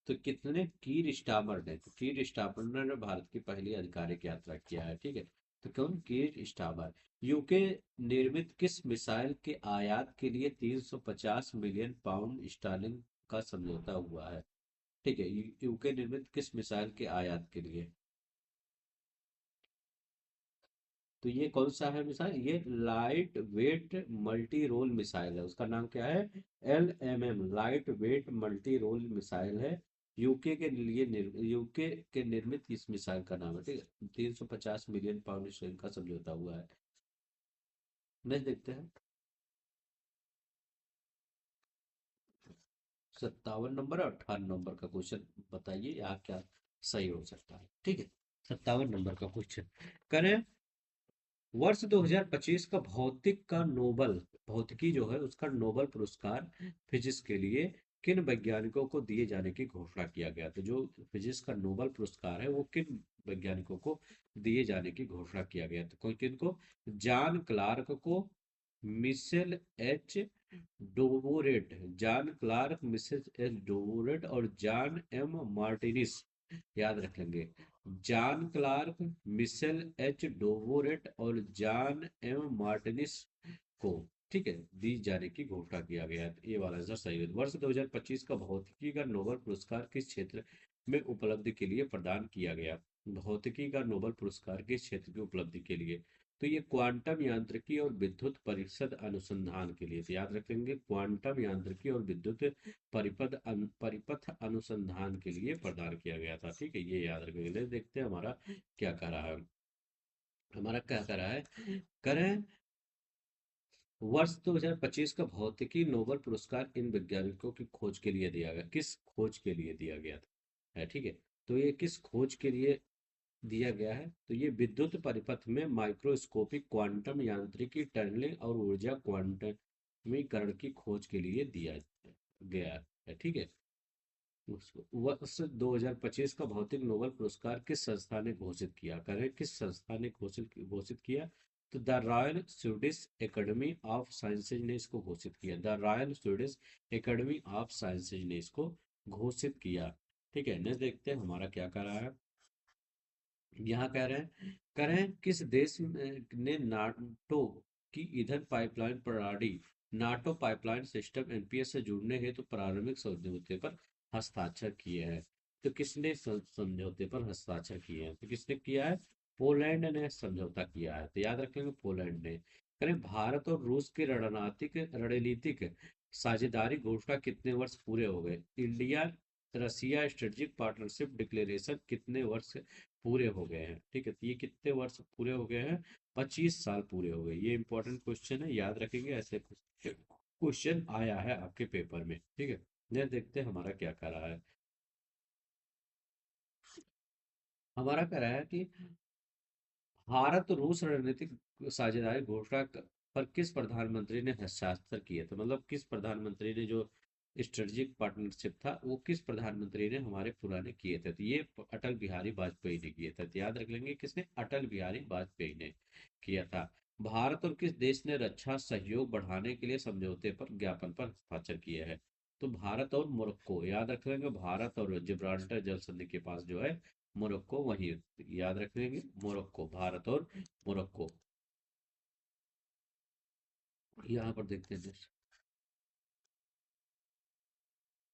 तो कितने कीर स्टामर ने, तो कीर स्टामर ने भारत की पहली आधिकारिक यात्रा किया है। ठीक है, तो कौन? कीर स्टामर। यूके निर्मित किस मिसाइल के आयात के लिए 350 मिलियन पाउंड स्टर्लिंग का समझौता हुआ है? ठीक है, यूके निर्मित किस मिसाइल के आयात के लिए? तो ये कौन सा है मिसाइल? ये light weight multi role missile है। उसका नाम क्या है? LMM, light weight multi role missile है। यूके के निर्मित इस मिसाइल का नाम है। ठीक है, 350 मिलियन पाउंड स्टर्लिंग का समझौता हुआ है। नेक्स्ट देखते हैं। 57 नंबर और 58 नंबर का क्वेश्चन बताइए, यहाँ क्या सही हो सकता है। ठीक है, 57 नंबर का क्वेश्चन करें। वर्ष 2025 का भौतिक का नोबल, भौतिकी जो है उसका नोबल पुरस्कार फिजिक्स के लिए किन वैज्ञानिकों को दिए जाने की घोषणा किया गया? तो जो फिजिक्स का नोबल पुरस्कार है वो किन वैज्ञानिकों को दिए जाने की घोषणा किया गया? तो कोई किन को? जॉन क्लार्क को, Michel H Devoret, John Clarke, Mrs H Devoret और जॉन एम मार्टिनिस। याद रख लेंगे, John Clarke, Michel H Devoret और जॉन एम मार्टिनिस को, ठीक है, दी जाने की घोषणा किया गया है। ये वाला आंसर सही है। वर्ष 2025 का भौतिकी का नोबेल पुरस्कार किस क्षेत्र में उपलब्धि के लिए प्रदान किया गया? भौतिकी का नोबेल पुरस्कार किस क्षेत्र की उपलब्धि के लिए? तो ये क्वांटम यांत्रिकी और विद्युत परिषद अनुसंधान के लिए। तो याद रखेंगे, क्वांटम यांत्रिकी और विद्युत परिपथ अनुसंधान के लिए प्रदान किया गया था। ठीक है, ये याद रखेंगे। देखते हैं हमारा क्या कर रहा है। हमारा क्या कर रहा है, करें। वर्ष 2025 का भौतिकी नोबेल पुरस्कार इन वैज्ञानिकों की खोज के लिए दिया गया? किस खोज के लिए दिया गया था है? ठीक है, तो ये किस खोज के लिए दिया गया है? तो ये विद्युत परिपथ में माइक्रोस्कोपिक क्वांटम यांत्रिकी, टनलिंग और ऊर्जा क्वांटमीकरण की खोज के लिए दिया गया है। ठीक है, वर्ष 2025 का भौतिक नोबेल पुरस्कार किस संस्था ने घोषित किया? करें, किस संस्था ने घोषित घोषित किया? तो the royal Swedish academy of sciences ने इसको घोषित किया। The royal Swedish academy of sciences ने इसको घोषित किया। ठीक है, नेक्स्ट देखते हैं हमारा क्या कर रहा है। यहाँ कह रहे हैं किस देश ने नाटो की ईंधन पाइपलाइन प्रणाली, नाटो पाइपलाइन सिस्टम एनपीएस से जुड़ने हेतु प्रारंभिक समझौते पर हस्ताक्षर किए हैं? तो किसने समझौते पर हस्ताक्षर किए हैं? तो किसने किया है? पोलैंड ने समझौता किया है। तो याद रखेंगे, पोलैंड ने। करें, भारत और रूस की रणनीतिक साझेदारी घोषणा कितने वर्ष पूरे हो गए? India Russia strategic partnership declaration कितने वर्ष पूरे हो गए हैं? ठीक है, तो ये कितने वर्ष पूरे हो गए हैं? 25 साल पूरे हो गए। ये इंपॉर्टेंट क्वेश्चन है, याद रखेंगे, ऐसे क्वेश्चन आया है आपके पेपर में। ठीक है, ये देखते हैं हमारा क्या कर रहा है। हमारा कह रहा है कि भारत रूस रणनीतिक साझेदारी घोषणा पर किस प्रधानमंत्री ने हस्ताक्षर किए? तो मतलब किस प्रधानमंत्री ने जो स्ट्रेटेजिक पार्टनरशिप था, वो किस प्रधानमंत्री ने हमारे पुराने किए थे? तो ये अटल बिहारी वाजपेयी ने किए थे। तो याद रख लेंगे किसने? अटल बिहारी वाजपेयी ने किया था। भारत और किस देश ने रक्षा सहयोग बढ़ाने के लिए समझौते पर ज्ञापन पर हस्ताक्षर किया है? तो भारत और मोरक्को, याद रख लेंगे, भारत और जिब्राल्टर जल संधि के पास जो है मोरक्को, वही याद रख लेंगे, मोरक्को, भारत और मोरक्को। यहाँ पर देखते हैं,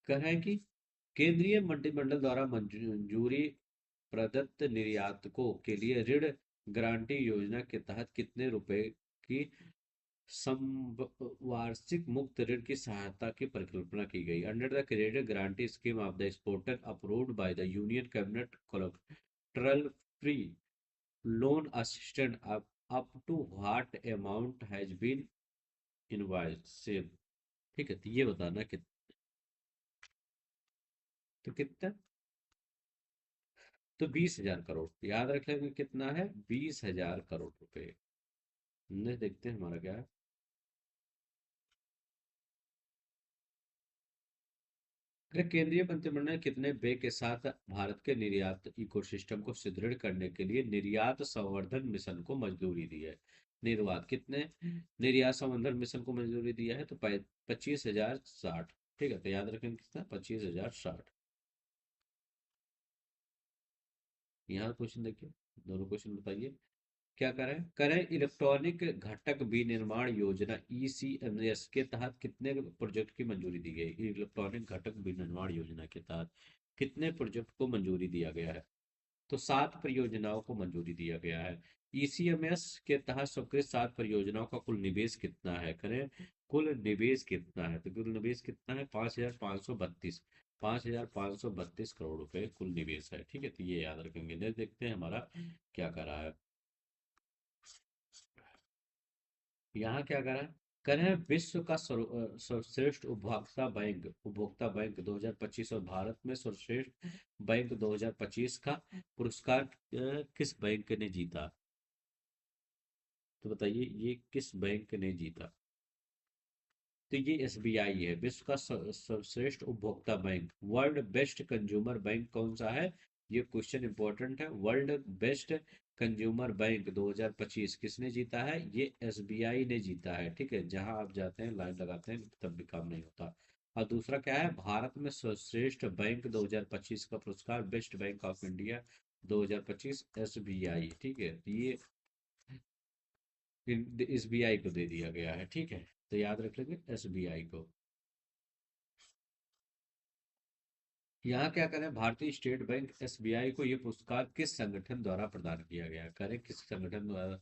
कह रहे हैं कि केंद्रीय मंत्रिमंडल द्वारा मंजूरी प्रदत्त निर्यातकों के लिए ऋण गारंटी योजना के तहत कितने रुपए की वार्षिक मुक्त ऋण की सहायता की परिकल्पना की गई? Under the credit guarantee scheme of the exporter approved by the union cabinet, collateral free loan assistant up to what amount has been invoiced? ठीक है, तो ये बताना कि तो कितना? तो 20,000 करोड़, याद रख लेंगे कितना है? 20,000 करोड़ रुपए। ने देखते हैं हमारा क्या है। अरे केंद्रीय मंत्रिमंडल ने कितने व्यय के साथ भारत के निर्यात इकोसिस्टम को सुदृढ़ करने के लिए निर्यात संवर्धन मिशन को मंजूरी दी है? निर्यात कितने निर्यात संवर्धन मिशन को मंजूरी दिया है? तो 25,060। ठीक है, तो याद रखें कितना? 25,060। यहाँ क्वेश्चन देखिए, दोनों क्वेश्चन बताइए। क्या करें? करें इलेक्ट्रॉनिक घटक विनिर्माण योजना ईसीएमएस के तहत कितने प्रोजेक्ट की मंजूरी दी गई? इलेक्ट्रॉनिक घटक विनिर्माण योजना के तहत कितने प्रोजेक्ट को मंजूरी दिया गया है? तो 7 परियोजनाओं को मंजूरी दिया गया है। ईसीएमएस के तहत स्वीकृत 7 परियोजनाओं का कुल निवेश कितना है? करें, कुल निवेश कितना है? तो कुल निवेश कितना है? 5,532। 5,532 करोड़ रुपए कुल निवेश है। ठीक है, तो ये याद रखेंगे। नेक्स्ट देखते हैं हमारा क्या कर रहा है। यहाँ क्या करा है? करें विश्व का सर्वश्रेष्ठ उपभोक्ता बैंक 2025 और भारत में सर्वश्रेष्ठ बैंक 2025 का पुरस्कार किस बैंक ने जीता? तो बताइए ये किस बैंक ने जीता? तो ये एसबीआई है, विश्व का सर्वश्रेष्ठ उपभोक्ता bank. World best consumer bank कौन सा है? ये क्वेश्चन इंपॉर्टेंट है। वर्ल्ड बेस्ट कंज्यूमर बैंक 2025 किसने जीता है? ये एसबीआई ने जीता है। ठीक है, जहां आप जाते हैं लाइन लगाते हैं तब भी काम नहीं होता। और दूसरा क्या है? भारत में सर्वश्रेष्ठ बैंक 2025 का पुरस्कार best bank of India 2025 SBI. ठीक है, तो ये एसबीआई को दे दिया गया है। ठीक है, तो याद रख लेंगे एसबीआई को। यहाँ क्या करें? भारतीय स्टेट बैंक एसबीआई को ये पुरस्कार किस संगठन द्वारा प्रदान किया गया? करें किस संगठन द्वारा?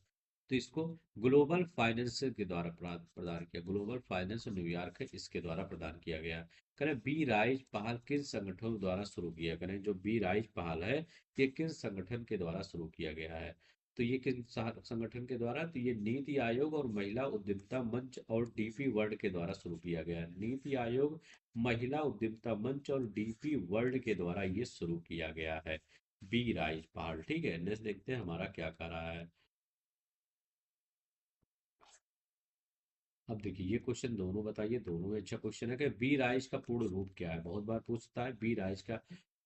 तो इसको ग्लोबल फाइनेंस के द्वारा प्रदान किया। ग्लोबल फाइनेंस न्यूयॉर्क है, इसके द्वारा प्रदान किया गया। करें बी राइज पहल किस संगठन द्वारा शुरू किया? करें जो बी राइज पहल है ये किस संगठन के द्वारा शुरू किया गया है? तो ये किस संगठन के द्वारा? तो ये नीति आयोग और महिला उद्यमिता मंच और डीपी वर्ल्ड के द्वारा शुरू किया गया है। नीति आयोग, महिला उद्यमिता मंच और डीपी वर्ल्ड के द्वारा ये शुरू किया गया है। बी राइज पहाड़। ठीक है, नेक्स्ट देखते हैं हमारा क्या कर रहा है। अब देखिए ये क्वेश्चन दोनों बताइए, दोनों में अच्छा क्वेश्चन है कि बी राइज का पूर्ण रूप क्या है? बहुत बार पूछता है बी राइज का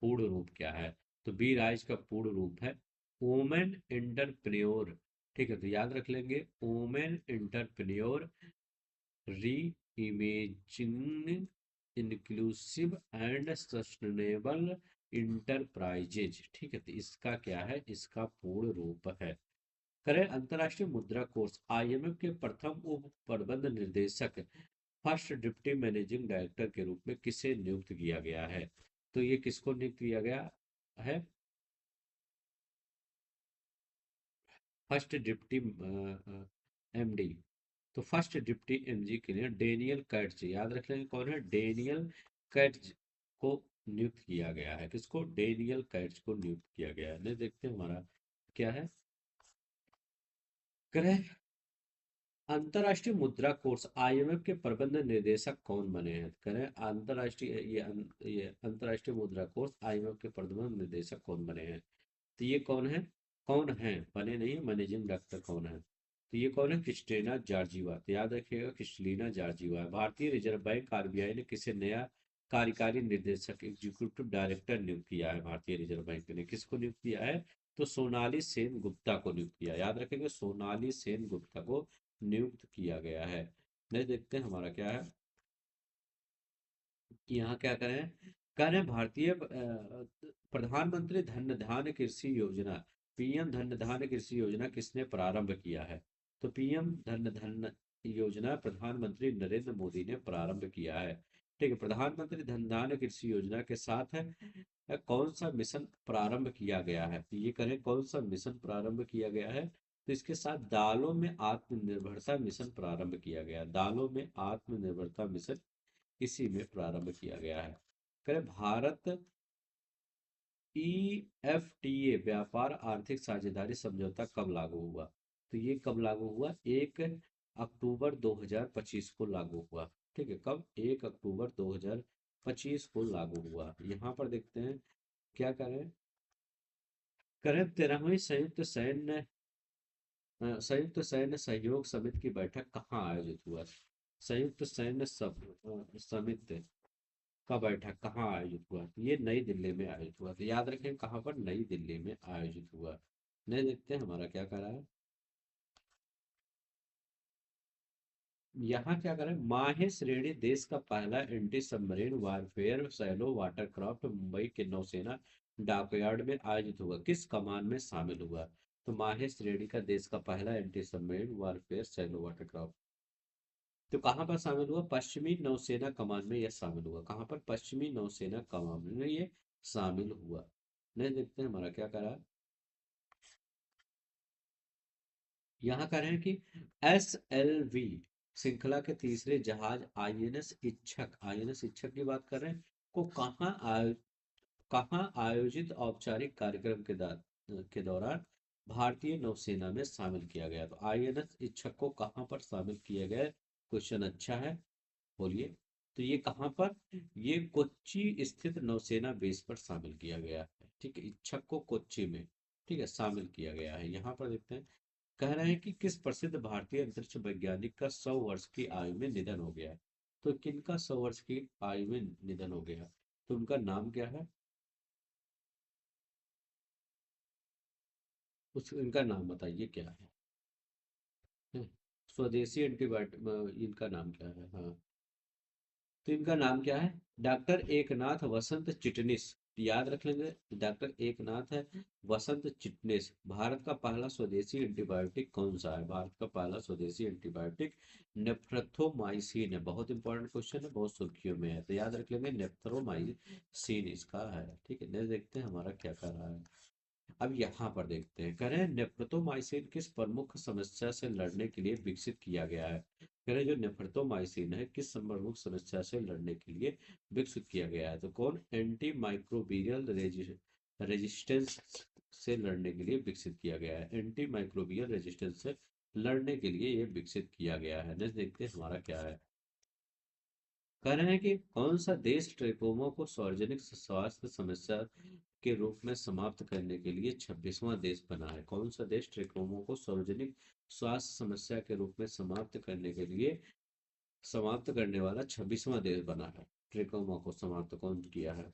पूर्ण रूप क्या है। तो बी राइज का पूर्ण रूप है वोमेन एंटरप्रेन्योर। ठीक है, तो याद रख लेंगे वोमेन एंटरप्रेन्योर री imaging inclusive and sustainable enterprises. ठीक है, तो इसका क्या है? इसका पूर्ण रूप है। करें अंतर्राष्ट्रीय मुद्रा कोष आईएमएफ के प्रथम उप प्रबंध निर्देशक फर्स्ट डिप्टी मैनेजिंग डायरेक्टर के रूप में किसे नियुक्त किया गया है? तो ये किसको नियुक्त किया गया है? First deputy MD. तो फर्स्ट डिप्टी एमजी के लिए डेनियल कर्ट्ज, याद रख लेंगे कौन है? डेनियल कर्ट्ज को नियुक्त किया गया है। किसको? डेनियल कर्ट्ज को नियुक्त किया गया है। नहीं देखते हैं हमारा क्या है। करें अंतर्राष्ट्रीय मुद्रा कोष आईएमएफ के प्रबंध निर्देशक कौन बने हैं? करें अंतर्राष्ट्रीय ये अंतर्राष्ट्रीय मुद्रा कोष आईएमएफ के प्रबंध निर्देशक कौन बने हैं? तो ये कौन है? कौन है बने नहीं, मैनेजिंग डायरेक्टर कौन है? तो ये कौन है? Christina Georgieva. तो याद रखिएगा क्रिस्टिना जॉर्जिवा है। भारतीय रिजर्व बैंक आरबीआई ने किसे नया कार्यकारी निर्देशक एग्जीक्यूटिव डायरेक्टर नियुक्त किया है भारतीय रिजर्व बैंक ने? किसको नियुक्त किया है? तो सोनाली सेन गुप्ता को नियुक्त किया। याद रखेंगे, सोनाली सेन गुप्ता को नियुक्त किया गया है। नहीं, देखते हैं हमारा क्या है कि यहाँ क्या करें। कह रहे हैं भारतीय प्रधानमंत्री धन धान्य कृषि योजना, पीएम धन धान्य कृषि योजना किसने प्रारंभ किया है? तो पीएम धन धन योजना प्रधानमंत्री नरेंद्र मोदी ने प्रारंभ किया है। ठीक है, प्रधानमंत्री धन धान्य कृषि योजना के साथ कौन सा मिशन प्रारंभ किया गया है? तो ये करें, कौन सा मिशन प्रारंभ किया गया है? तो इसके साथ दालों में आत्मनिर्भरता मिशन प्रारंभ किया गया। दालों में आत्मनिर्भरता मिशन इसी में प्रारंभ किया गया है। करें, भारत ईएफटीए व्यापार आर्थिक साझेदारी समझौता कब लागू हुआ? तो ये कब लागू हुआ? 1 अक्टूबर 2025 को लागू हुआ। ठीक है, कब? 1 अक्टूबर 2025 को लागू हुआ। यहाँ पर देखते हैं क्या करें। करें, 13वीं संयुक्त सैन्य सहयोग समिति की बैठक कहाँ आयोजित हुआ? संयुक्त समिति का बैठक कहाँ आयोजित हुआ? ये नई दिल्ली में आयोजित हुआ। तो याद रखें, कहाँ पर? नई दिल्ली में आयोजित हुआ। नहीं, देखते हैं हमारा क्या करा है। यहाँ क्या करें, माहे श्रेणी देश का पहला anti submarine warfare shallow watercraft Mumbai के नौसेना डॉकयार्ड में आयोजित हुआ। किस कमान में शामिल हुआ? तो माहे श्रेणी का देश का पहला anti submarine warfare shallow watercraft तो कहाँ पर शामिल हुआ? पश्चिमी नौसेना कमान में यह शामिल हुआ। कहाँ पर? पश्चिमी नौसेना कमान में ये शामिल हुआ। नहीं, देखते हैं हमारा क्या करा। यहाँ कह रहे हैं कि एसएलवी श्रृंखला के तीसरे जहाज आईएनएस इच्छक की बात कर रहे हैं, को कहाँ आयोजित औपचारिक कार्यक्रम के दौरान भारतीय नौसेना में शामिल किया गया? तो आईएनएस इच्छक को कहाँ पर शामिल किया गया? क्वेश्चन अच्छा है, बोलिए। तो ये कहाँ पर? ये कोच्चि स्थित नौसेना बेस पर शामिल किया गया है। ठीक है, इच्छक को कोच्चि में, ठीक है, शामिल किया गया है। यहाँ पर देखते हैं, कह रहे हैं कि किस प्रसिद्ध भारतीय अंतरिक्ष वैज्ञानिक का 100 वर्ष की आयु में निधन हो गया? तो किनका 100 वर्ष की आयु में निधन हो गया? तो उनका नाम क्या है? उस इनका नाम बताइए क्या है? हैं? स्वदेशी एंटीबायोटिक, इनका नाम क्या है? हाँ, तो इनका नाम क्या है? डॉक्टर एकनाथ वसंत चिटनिस। याद रख लेंगे, डॉक्टर एकनाथ है वसंत चिटनिस। भारत का पहला स्वदेशी एंटीबायोटिक कौन सा है? भारत का पहला स्वदेशी एंटीबायोटिक नेफ्रेथोमाइसिन है। बहुत इंपॉर्टेंट क्वेश्चन है, बहुत सुर्खियों में है, तो याद रख लेंगे, नेफ्थरोमाइसिन इसका है। ठीक है, नेक्स्ट देखते हैं हमारा क्या कर रहा है। अब यहाँ पर देखते हैं, कह रहे हैं नेफ्रेटोमाइसिन किस प्रमुख समस्या से लड़ने के लिए विकसित किया गया है? कह रहे हैं जो नेफ्रेटोमाइसिन है किस प्रमुख समस्या से लड़ने के लिए विकसित किया गया है? तो कौन? एंटी माइक्रोबियल रेजिस्टेंस से लड़ने के लिए विकसित किया गया है। एंटी माइक्रोबियल रेजिस्टेंस से लड़ने के लिए ये विकसित किया गया है। नेक्स्ट देखते हैं हमारा क्या है। कह रहे हैं कि कौन सा देश ट्रेकोमा को सार्वजनिक स्वास्थ्य समस्या के रूप में समाप्त करने के लिए 26वां देश बना है? कौन सा देश ट्रेकोमा को सार्वजनिक स्वास्थ्य समस्या के रूप में समाप्त करने के लिए समाप्त करने वाला 26वां देश बना है? ट्रेकोमा को समाप्त कौन किया है?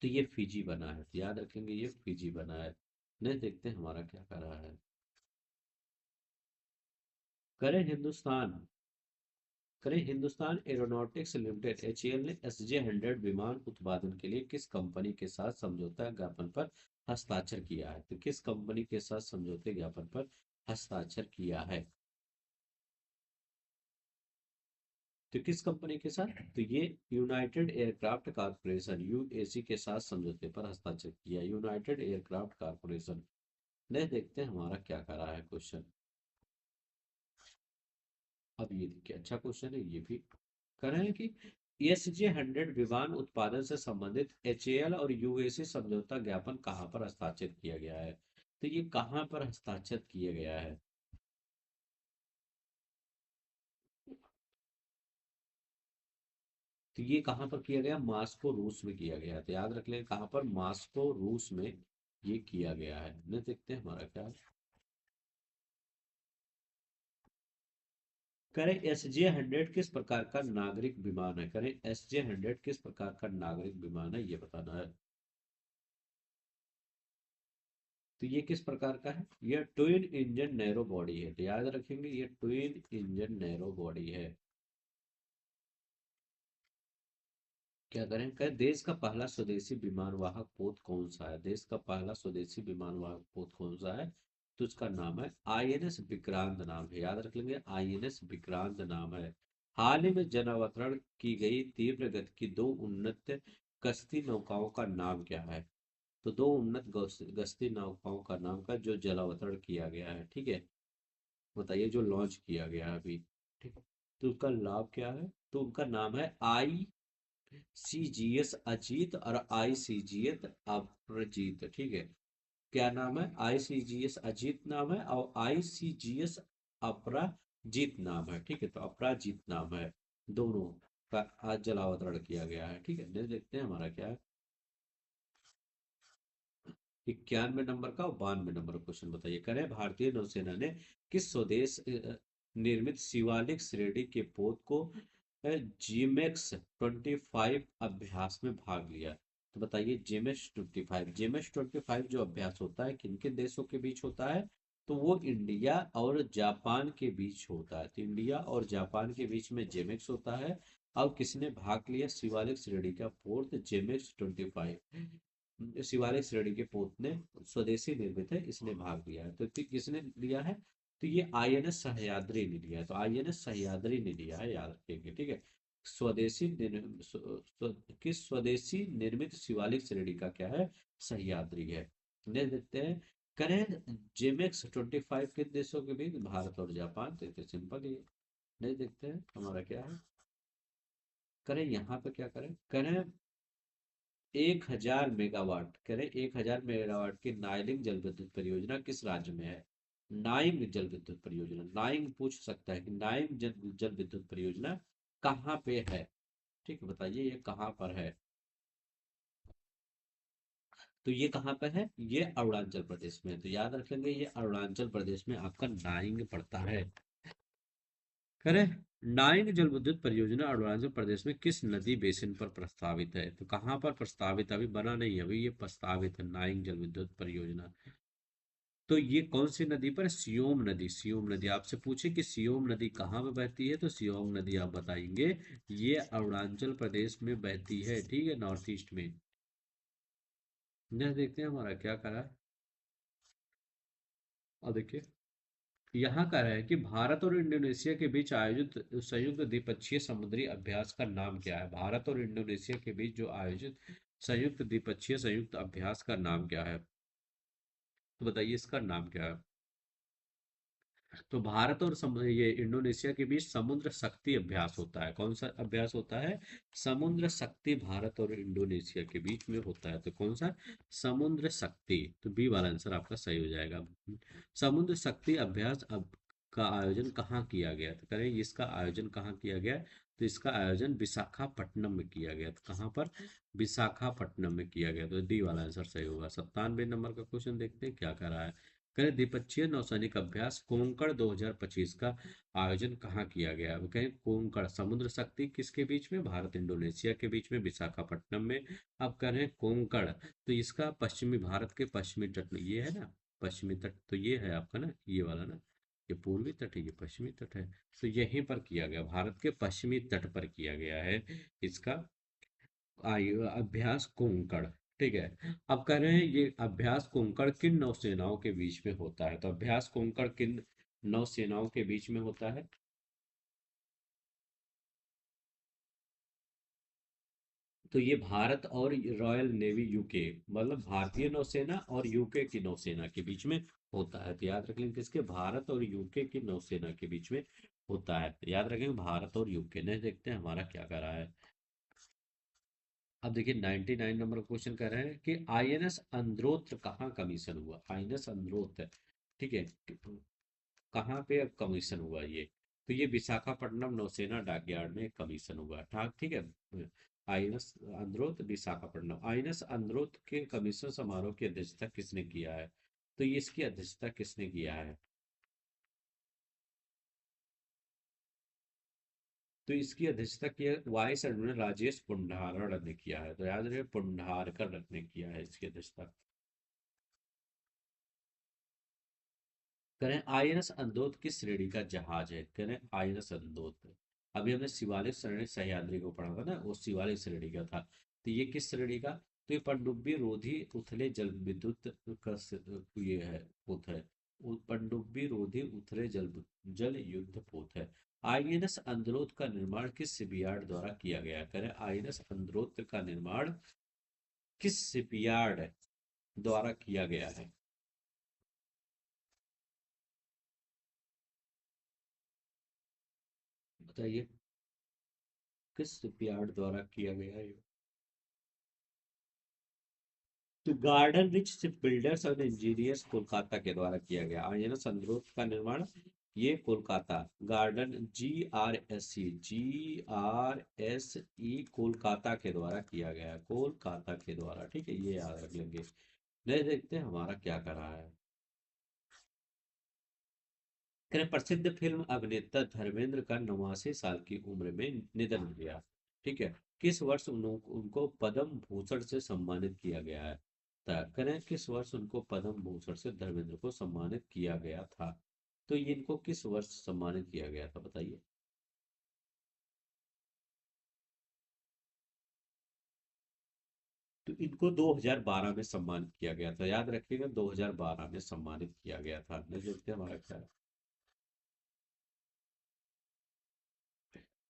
तो ये फिजी बना है। तो याद रखेंगे, ये फिजी बना है। नहीं, देखते हैं हमारा क्या कर रहा है। करें हिंदुस्तान करें हिंदुस्तान एरोनॉटिक्स लिमिटेड एचएएल ने SJ-100 विमान उत्पादन के लिए किस कंपनी के साथ समझौता ज्ञापन पर हस्ताक्षर किया है? तो किस कंपनी के साथ समझौते ज्ञापन पर हस्ताक्षर किया है? तो किस कंपनी के साथ? तो ये यूनाइटेड एयरक्राफ्ट कारपोरेशन यूएसी के साथ समझौते पर हस्ताक्षर किया। United aircraft corporation. नहीं, देखते हैं हमारा क्या कर रहा है क्वेश्चन। अब ये देखिए, अच्छा क्वेश्चन है ये भी। कह रहे हैं कि SJ-100 विमान उत्पादन से संबंधित HAL और यूएसी समझौता ज्ञापन कहाँ पर हस्ताक्षर किया गया है? तो ये कहाँ पर हस्ताक्षर किया गया है? तो ये कहाँ पर किया गया? मास्को रूस में किया गया है। तो याद रख लें, कहाँ पर? मास्को रूस में ये किया गया है। नहीं, देखते हैं हमारा क्या है। करें SJ-100 किस प्रकार का नागरिक विमान है? करें SJ-100 किस प्रकार का नागरिक विमान है, ये बताना है। तो ये किस प्रकार का है? ये ट्विन इंजन नैरो बॉडी है, तो याद रखेंगे ये ट्विन इंजन नैरो बॉडी है। क्या करें? कहें देश का पहला स्वदेशी विमान वाहक पोत कौन सा है? देश का पहला स्वदेशी विमान वाहक पोत कौन सा है? तो उसका नाम है INS विक्रांत, नाम है, याद रख लेंगे INS विक्रांत नाम है। हाल ही में जन अवतरण की गई तीव्र गति की दो उन्नत गश्ती नौकाओं का नाम क्या है? तो दो उन्नत गश्ती नौकाओं का नाम का जो जल अवतरण किया गया है, ठीक है, बताइए, जो लॉन्च किया गया है अभी, ठीक है, तो उसका लाभ क्या है? तो उनका नाम है ICGS अजीत और ICGS अप्रजीत, ठीक है। क्या नाम है? ICGS अजीत नाम है और ICGS अपराजीत नाम है, ठीक है, तो अपराजीत नाम है। दोनों का आज जलावतरण किया गया है, ठीक है। नेक्स्ट देखते हैं हमारा क्या है। 91 नंबर का और 92 नंबर क्वेश्चन बताइए। करें भारतीय नौसेना ने किस स्वदेश निर्मित शिवालिक श्रेणी के पोत को GMX-25 अभ्यास में भाग लिया? तो बताइए, जेमेक्स 25 जो अभ्यास होता है किन किन देशों के बीच होता है? तो वो इंडिया और जापान के बीच होता है, तो इंडिया और जापान के बीच में जेमेक्स होता है। और किसने भाग लिया शिवालिक श्रेणी का पोत GMX-25? शिवालिक श्रेणी के पोत ने, स्वदेशी निर्मित है, इसने भाग लिया है। तो किसने लिया है? तो ये INS सह्याद्री ने लिया है, तो INS सह्याद्री ने लिया है, याद रखेंगे, ठीक है। स्वदेशी किस स्वदेशी निर्मित शिवालिक श्रेणी का क्या है? सह्याद्री है। नेक्स्ट देखते हैं। करें GMX-25 किन देशों के बीच? भारत और जापान, तो सिंपल ही है। नेक्स्ट देखते हैं हमारा क्या है। करें यहाँ पे क्या करें? करें 1000 मेगावाट, करें 1000 मेगावाट की नाइलिंग जल विद्युत परियोजना किस राज्य में है? नाइंग जल विद्युत परियोजना, नाइंग पूछ सकता है कि नाइंग जल विद्युत परियोजना कहाँ पे है, ठीक है, बताइए ये कहाँ पर है? तो ये कहाँ पे है? ये अरुणाचल प्रदेश में है। तो याद रखेंगे ये अरुणाचल प्रदेश में आपका नाइंग पड़ता है। करें नाइंग जल विद्युत परियोजना अरुणाचल प्रदेश में किस नदी बेसिन पर प्रस्तावित है? तो कहाँ पर प्रस्तावित है? अभी बना नहीं है, अभी ये प्रस्तावित है नाइंग जल विद्युत परियोजना। तो ये कौन सी नदी पर? सियोम नदी, सियोम नदी। आपसे पूछे कि सियोम नदी कहाँ पे बहती है, तो सियोम नदी आप बताएंगे ये अरुणाचल प्रदेश में बहती है, ठीक है, नॉर्थ ईस्ट में। नेक्स्ट देखते हैं हमारा क्या करा है। और देखिए यहाँ कह रहा है कि भारत और इंडोनेशिया के बीच आयोजित संयुक्त द्विपक्षीय समुद्री अभ्यास का नाम क्या है? भारत और इंडोनेशिया के बीच जो आयोजित संयुक्त द्विपक्षीय संयुक्त अभ्यास का नाम क्या है? तो बताइए इसका नाम क्या है? तो भारत और ये इंडोनेशिया के बीच समुद्र शक्ति अभ्यास होता है। कौन सा अभ्यास होता है? समुद्र शक्ति भारत और इंडोनेशिया के बीच में होता है। तो कौन सा? समुद्र शक्ति, तो बी वाला आंसर आपका सही हो जाएगा। समुद्र शक्ति अभ्यास अब का आयोजन कहाँ किया गया? तो करें इसका आयोजन कहाँ किया गया? तो इसका आयोजन विशाखापट्टनम में किया गया। तो कहाँ पर? विशाखापट्टनम में किया गया, तो डी वाला आंसर सही होगा। 97 नंबर का क्वेश्चन देखते हैं क्या कर रहा है। करें द्विपक्षीय नौसैनिक अभ्यास कोंकण 2025 का आयोजन कहाँ किया गया? वो कहें कोंकण समुद्र शक्ति किसके बीच में? भारत इंडोनेशिया के बीच में, विशाखापट्टनम में। अब कह रहे हैं कोंकण, तो इसका पश्चिमी, भारत के पश्चिमी तट में ये है ना, पश्चिमी तट, तो ये है आपका ना, ये वाला ना, ये पूर्वी तट है, ये पश्चिमी तट है। तो यहीं पर किया गया, भारत के पश्चिमी तट पर किया गया है इसका आयु अभ्यास कोंकण, ठीक है। अब कह रहे हैं ये अभ्यास कोंकण किन नौसेनाओं के बीच में होता है? तो अभ्यास कोंकण किन नौसेनाओं के बीच में होता है? तो ये भारत और रॉयल नेवी यूके, मतलब भारतीय नौसेना और यूके की नौसेना के बीच में होता है। तो याद रख लेंगे किसके? भारत और यूके की नौसेना के बीच में होता है। तो याद रखेंगे भारत और यूके। नेक्स्ट देखते हैं हमारा क्या कर रहा है। अब देखिए 99 नंबर क्वेश्चन कर रहे हैं कि INS अंद्रोथ कहाँ कमीशन हुआ? INS अंद्रोथ, ठीक है, कहाँ पे कमीशन हुआ ये? तो ये विशाखापट्टनम नौसेना डॉकयार्ड में कमीशन हुआ, ठीक है। INS अंद्रोथ विशाखापट्टनम। INS अंद्रोथ के कमीशन समारोह की अध्यक्षता किसने किया है? तो ये इसकी अध्यक्षता किसने किया है? तो इसकी अध्यक्षता किया वाइस एडमिरल राजेश पुंडारड़ ने किया है, तो याद रहे पुंडारकर ने किया है इसकी अध्यक्षता। करें आईएनएस अंदोत किस श्रेणी का जहाज है? करें आईएनएस अंदोत, अभी हमने शिवालिक श्रेणी सह्याद्री को पढ़ा था ना, वो शिवालिक श्रेणी का था। तो ये किस श्रेणी का? तो ये पनडुब्बी रोधी उथले जल विद्युत का ये है, पोत है। पनडुब्बी रोधी उथले जल युद्ध पोत है। आईएनएस अंद्रोथ का निर्माण किस शिपयार्ड द्वारा किया गया? करें आईएनएस अंद्रोथ का निर्माण किस शिपयार्ड द्वारा किया गया है? बताइए, किस शिपयार्ड द्वारा किया गया है? तो गार्डन रिच शिप बिल्डर्स और इंजीनियर्स कोलकाता के द्वारा किया गया। आयना संद्रोत का निर्माण ये कोलकाता, गार्डन GRSE कोलकाता के द्वारा किया गया, कोलकाता के द्वारा, ठीक है, ये याद रख लेंगे। नहीं, देखते हैं हमारा क्या कर रहा है। करें प्रसिद्ध फिल्म अभिनेता धर्मेंद्र का 89 साल की उम्र में निधन हो गया, ठीक है। किस वर्ष उनको पद्म भूषण से सम्मानित किया गया है? करें किस वर्ष उनको पद्म भूषण से धर्मेंद्र को सम्मानित किया गया था? तो ये इनको किस वर्ष सम्मानित किया गया था, बताइए। तो इनको 2012 में सम्मानित किया गया था, याद रखिएगा, 2012 में सम्मानित किया गया था। नहीं, देखते हैं हमारा क्या है।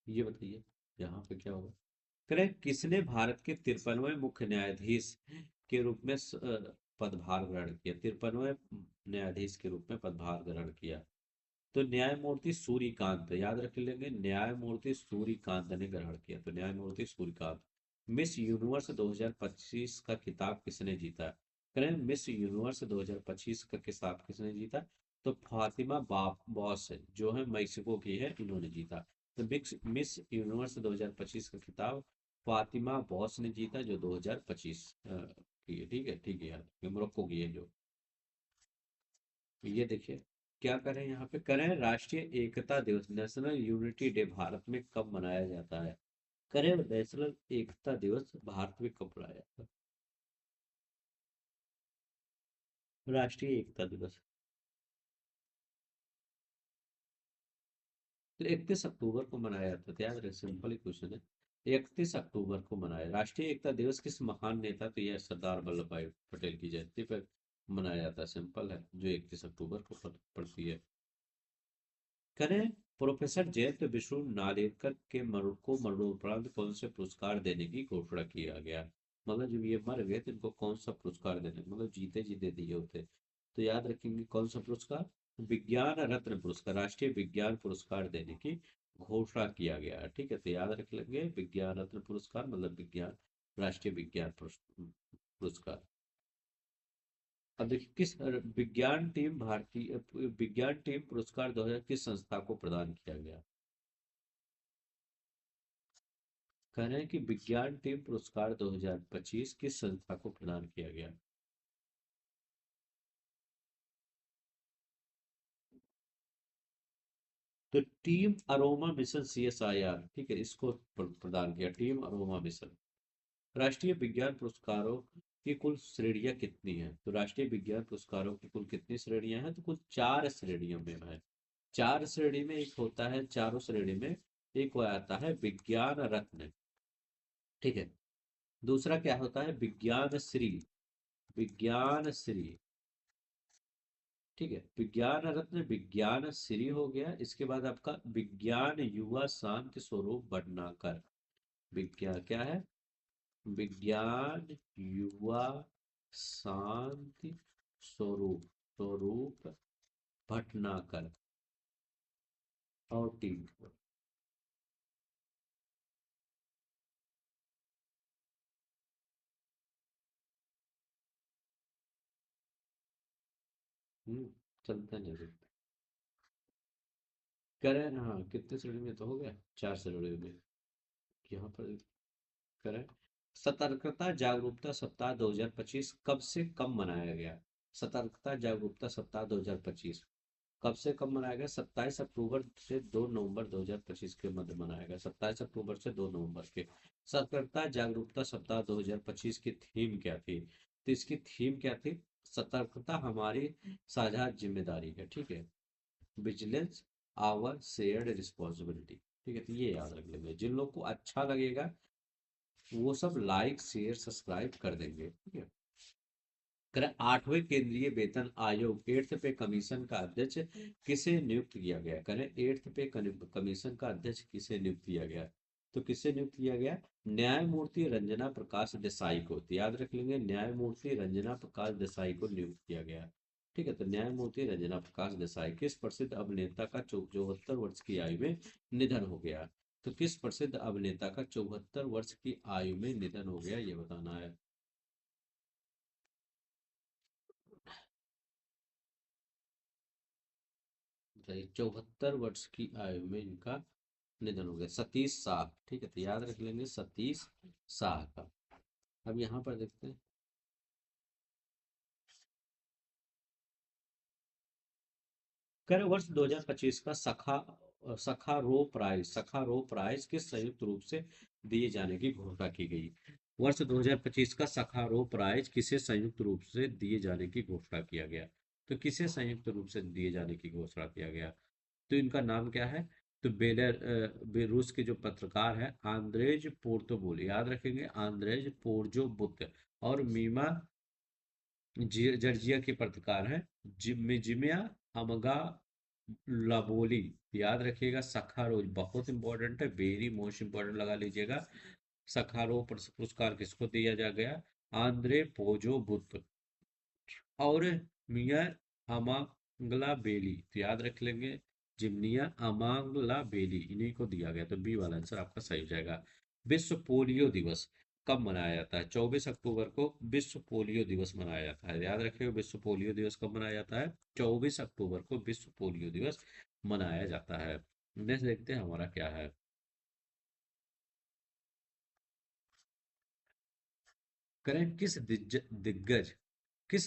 ये बताइए यहाँ पे क्या होगा। करें किसने भारत के 53वें मुख्य न्यायाधीश के रूप में पदभार ग्रहण किया? 53वें न्यायाधीश के रूप में पदभार ग्रहण किया। तो न्यायमूर्ति सूर्यकांत, याद रख लेंगे, न्यायमूर्ति सूर्यकांत ने ग्रहण किया, तो न्यायमूर्ति सूर्यकांत। मिस यूनिवर्स 2025 का खिताब किसने जीता? करें मिस यूनिवर्स 2025 का खिताब किसने जीता? तो फातिमा बॉस जो है मेक्सिको की है, इन्होंने जीता। तो मिक्स मिस यूनिवर्स 2025 का खिताब फातिमा बॉस ने जीता, जो 2025 की है, ठीक है, ठीक है यार, ये मोरक्को की है जो। ये देखिए, क्या करें यहाँ पे, करें राष्ट्रीय एकता दिवस, नेशनल यूनिटी डे भारत में कब मनाया जाता है? करें नेशनल एकता दिवस भारत में कब मनाया जाता है? राष्ट्रीय एकता दिवस तो 31 अक्टूबर को मनाया जाता है, तो याद रहे, सिंपल ही क्वेश्चन है। 31 अक्टूबर को मनाया राष्ट्रीय एकता दिवस किस महान नेता, तो यह सरदार वल्लभ भाई पटेल की जयंती पर मनाया जाता है, सिंपल है, जो 31 अक्टूबर को पड़ती है। करें प्रोफेसर जयंत विष्णु नार्लिकर के को मरणोपरांत कौन से पुरस्कार देने की घोषणा किया गया? मतलब जब ये मर गए तो इनको कौन सा पुरस्कार देने, मतलब जीते जी दे दिए होते। तो याद रखेंगे कौन सा पुरस्कार, विज्ञान रत्न पुरस्कार, राष्ट्रीय विज्ञान पुरस्कार देने की घोषणा किया गया है, ठीक है, तो याद रख लेंगे विज्ञान रत्न पुरस्कार मतलब विज्ञान, राष्ट्रीय विज्ञान पुरस्कार। अब देखिए विज्ञान टीम पुरस्कार 2000 किस संस्था को प्रदान किया गया? कह रहे हैं कि विज्ञान टीम पुरस्कार 2025 किस संस्था को प्रदान किया गया? तो टीम अरोमा मिशन CSIR, ठीक है, इसको प्रदान किया, टीम अरोमा मिशन। राष्ट्रीय विज्ञान पुरस्कारों की कुल श्रेणियां कितनी हैं? तो राष्ट्रीय विज्ञान पुरस्कारों की कुल कितनी श्रेणियां हैं? तो कुल 4 श्रेणियों में है। 4 श्रेणी में एक होता है, चारों श्रेणी में एक हो आता है विज्ञान रत्न, ठीक है। दूसरा क्या होता है, विज्ञान श्री, विज्ञान श्री, ठीक है, विज्ञान रत्न विज्ञान श्री हो गया। इसके बाद आपका विज्ञान युवा शांति स्वरूप भटनागर, विज्ञान क्या है, विज्ञान युवा शांति स्वरूप, स्वरूप भटनागर, और टीम। चलते नहीं देखते, करें हाँ, कितने श्रेणी में तो हो गया, 4 श्रेणी में। यहाँ पर करें सतर्कता जागरूकता सप्ताह 2025 कब से कब मनाया गया? सतर्कता जागरूकता सप्ताह 2025 कब से कब मनाया गया? 27 अक्टूबर से 2 नवंबर 2025 के मध्य मनाया गया। 27 अक्टूबर से 2 नवंबर के। सतर्कता जागरूकता सप्ताह 2025 की थीम क्या थी? तो इसकी थीम क्या थी? सतर्कता हमारी साझा जिम्मेदारी है, ठीक है। विजिलेंस आवर शेयर्ड रिस्पॉन्सिबिलिटी, ठीक है। तो ये याद रख लेंगे, जिन लोग को अच्छा लगेगा वो सब लाइक शेयर सब्सक्राइब कर देंगे, ठीक है। करें 8वें केंद्रीय वेतन आयोग एट्थ पे कमीशन का अध्यक्ष किसे नियुक्त किया गया? करें एट्थ पे कमीशन का अध्यक्ष किसे नियुक्त किया गया? तो किसे नियुक्त किया गया? न्यायमूर्ति रंजना प्रकाश देसाई को। तो याद रख लेंगे, न्यायमूर्ति रंजना प्रकाश देसाई को नियुक्त किया गया, ठीक है। तो न्यायमूर्ति रंजना प्रकाश देसाई किस प्रसिद्ध अभिनेता का 74 वर्ष की आयु में निधन हो गया? तो किस प्रसिद्ध अभिनेता का 74 वर्ष की आयु में निधन हो गया, ये बताना है। 74 वर्ष की आयु में इनका निधन हो गया। सतीश शाह, ठीक है। तो याद रख लेंगे सतीश शाह का। अब यहाँ पर देखते हैं। कर वर्ष 2025 का सखा रो प्राइज किस संयुक्त रूप से दिए जाने की घोषणा की गई? वर्ष 2025 का सखा रो प्राइज किसे संयुक्त रूप से दिए जाने की घोषणा किया गया? तो किसे संयुक्त रूप से दिए जाने की घोषणा किया गया? तो इनका नाम क्या है? तो बेलारूस के जो पत्रकार है आंद्रेज पोर्तोबुल, याद रखेंगे आंद्रेज पोर्जोबुत, और मीमा जर्जिया के पत्रकार हैं जिमिया अमगा लाबोली। याद रखिएगा सखारोज बहुत इंपॉर्टेंट है, वेरी मोस्ट इंपॉर्टेंट लगा लीजिएगा। सखारो पुरस्कार किसको दिया जा गया? आंद्रे पोजो बुत और मिया अमांगला बेली। तो याद रख लेंगे जिम्निया अमांगला बेली, इन्हीं को दिया गया। तो बी वाला आंसर आपका सही हो जाएगा। विश्व पोलियो दिवस कब मनाया जाता है? 24 अक्टूबर को विश्व पोलियो दिवस मनाया जाता है। याद रखिए विश्व पोलियो दिवस कब मनाया जाता है? 24 अक्टूबर को विश्व पोलियो दिवस मनाया जाता है। नेक्स्ट देखते हैं हमारा क्या है। करें किस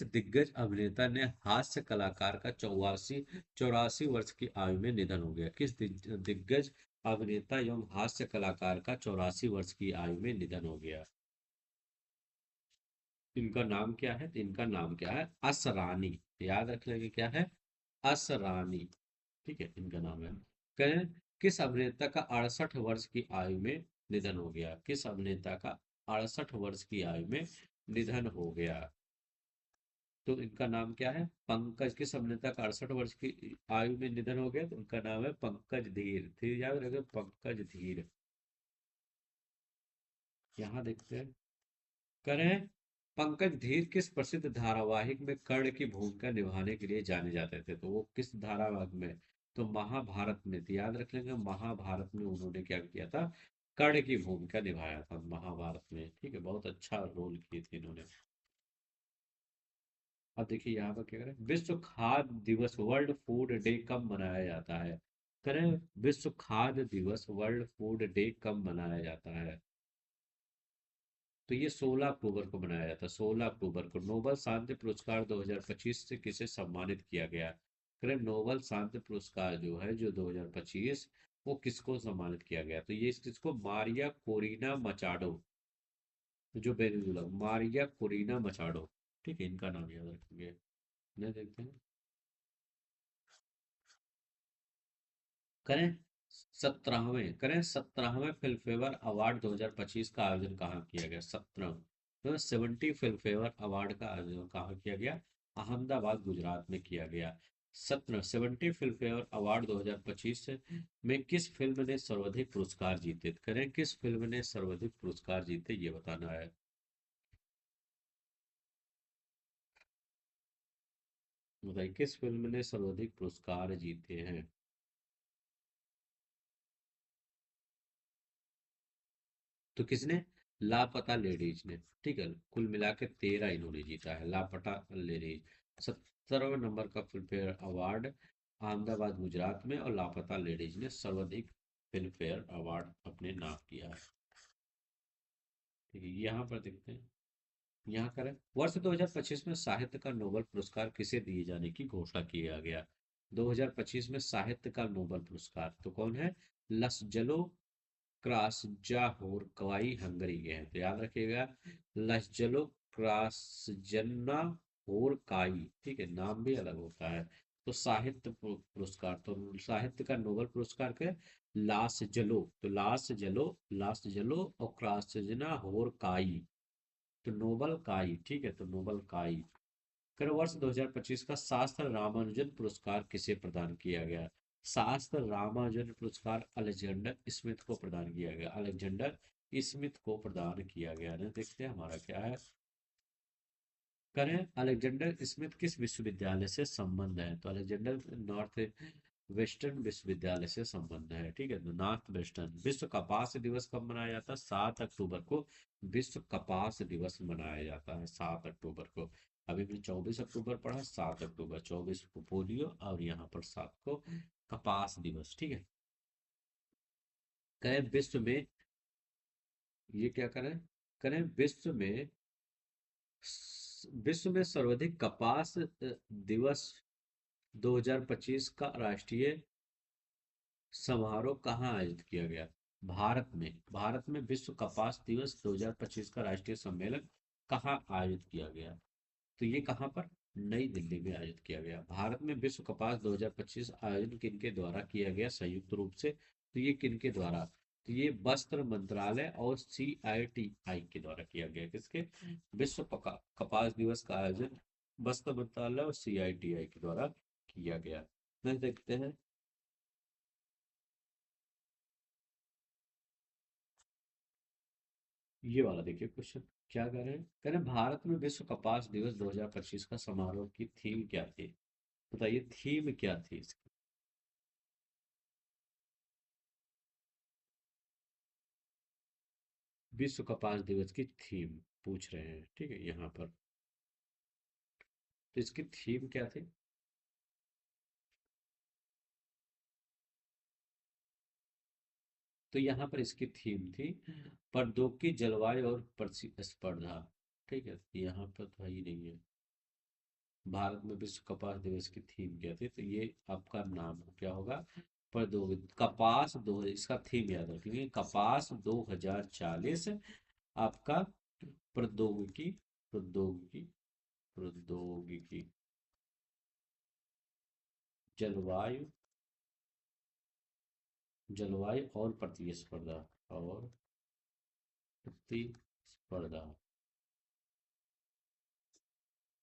दिग्गज अभिनेता ने हास्य कलाकार का 84 वर्ष की आयु में निधन हो गया? किस दिग्गज अभिनेता एवं हास्य कलाकार का 84 वर्ष की आयु में निधन हो गया? इनका नाम क्या है? तो इनका नाम क्या है? असरानी। याद रख लेंगे क्या है? असरानी, ठीक है, इनका नाम है। कहें किस अभिनेता का 68 वर्ष की आयु में निधन हो गया? किस अभिनेता का 68 वर्ष की आयु में निधन हो गया? तो इनका नाम क्या है? पंकज। किस अभिनेता का 68 वर्ष की आयु में निधन हो गया? तो उनका नाम है पंकज धीर। फिर याद रखें पंकज धीर। यहाँ देखते हैं। करें पंकज धीर किस प्रसिद्ध धारावाहिक में कर्ण की भूमिका निभाने के लिए जाने जाते थे? तो वो किस धारावाहिक में? तो महाभारत में। तो याद रख लेंगे महाभारत में उन्होंने क्या किया था? कर्ण की भूमिका निभाया था महाभारत में, ठीक है। बहुत अच्छा रोल किए थे इन्होंने। अब देखिए यहाँ पर क्या करें। विश्व खाद्य दिवस वर्ल्ड फूड डे कब मनाया जाता है? करें विश्व खाद्य दिवस वर्ल्ड फूड डे कब मनाया जाता है? तो ये 16 अक्टूबर को मनाया जाता है। 16 अक्टूबर को। नोबल शांति पुरस्कार 2025 से किसे सम्मानित किया गया? करें नोबल शांति पुरस्कार जो है जो 2025 वो किसको सम्मानित किया गया? तो ये किसको? मारिया कोरिना मचाडो, जो वेनेजुला मारिया कोरिना मचाडो, ठीक है। इनका नाम याद रखेंगे। नहीं देखते हैं। करें 17वें फिल्म फेयर अवार्ड 2025 का आयोजन कहाँ किया गया? 70 फिल्म फेयर अवार्ड का आयोजन कहाँ किया गया? अहमदाबाद गुजरात में किया गया। 70 फिल्म फेयर अवार्ड 2025 में किस फिल्म ने सर्वाधिक पुरस्कार जीते? करें किस फिल्म ने सर्वाधिक पुरस्कार जीते, ये बताना है। बताइए किस फिल्म ने सर्वाधिक पुरस्कार जीते हैं? तो किसने? लापता लेडीज ने, ठीक है। कुल मिला के 13 इन्होंने जीता है लापता लेडीज। 70वें नंबर का film fair award Ahmedabad Gujarat में, और लापता लेडीज ने सर्वाधिक फिल्म फेयर अवार्ड अपने नाम किया है, ठीक है। यहाँ पर देखते हैं। यहाँ करें वर्ष 2025 में साहित्य का नोबेल पुरस्कार किसे दिए जाने की घोषणा किया गया? 2025 में साहित्य का नोबेल पुरस्कार तो कौन है? लसजलो क्रास्जाहोरकाई हंगरी के हैं, तो याद रखिएगा, लसजलो क्रास्जना होरकाई, ठीक है, नाम भी अलग होता है। तो साहित्य पुरस्कार, तो साहित्य का नोबेल पुरस्कार के लास जलो, तो लास जलो और क्रास्जना होरकाई, तो नोबल काई, ठीक है, तो नोबल काई। फिर वर्ष 2025 का शास्त्र रामानुजन पुरस्कार किसे प्रदान किया गया? शास्त्र रामानुजन पुरस्कार अलेक्जेंडर स्मिथ को प्रदान किया गया, अलेक्जेंडर स्मिथ को प्रदान किया गया ना। देखते हैं हमारा क्या है। करें, अलेक्जेंडर स्मिथ किस विश्वविद्यालय से संबंध है? तो अलेक्जेंडर नॉर्थ वेस्टर्न विश्वविद्यालय से संबंध है, ठीक है, तो नॉर्थ वेस्टर्न। विश्व कपास दिवस कब मनाया जाता है? 7 अक्टूबर को विश्व कपास दिवस मनाया जाता है, 7 अक्टूबर को। अभी भी 24 अक्टूबर पढ़ा, 7 अक्टूबर, 24 को पोलियो और यहाँ पर 7 को कपास दिवस, ठीक है। करें विश्व में, ये क्या करें, करें विश्व में सर्वाधिक कपास दिवस 2025 का राष्ट्रीय समारोह कहाँ आयोजित किया गया? भारत में विश्व कपास दिवस 2025 का राष्ट्रीय सम्मेलन कहाँ आयोजित किया गया? तो ये कहाँ पर? नई दिल्ली में आयोजित किया गया। भारत में विश्व कपास 2025 आयोजन किनके द्वारा किया गया संयुक्त रूप से? तो ये किनके द्वारा? तो ये वस्त्र मंत्रालय और CITI के द्वारा किया गया। किसके? विश्व कपास दिवस का आयोजन वस्त्र मंत्रालय और CITI के द्वारा किया गया। मैं देखते हैं, ये वाला देखिए क्वेश्चन, क्या कह रहे हैं? कह रहे हैं भारत में विश्व कपास दिवस 2025 का समारोह की थीम क्या थी? बताइए थीम क्या थी इसकी? विश्व कपास दिवस की थीम पूछ रहे हैं, ठीक है, यहाँ पर। तो इसकी थीम क्या थी? तो यहाँ पर इसकी थीम थी प्रौद्योगिकी, जलवायु और प्रतिस्पर्धा, ठीक है, यहाँ पर तो है ही नहीं है। भारत में विश्व कपास दिवस की थीम क्या थी? तो ये आपका नाम क्या होगा? प्रौद्योगिकी कपास दो, इसका थीम याद रखेंगे, कपास 2040, आपका प्रौद्योगिकी, प्रौद्योगिकी, प्रौद्योगिकी, जलवायु, जलवायु और प्रतिस्पर्धा, और प्रतिस्पर्धा,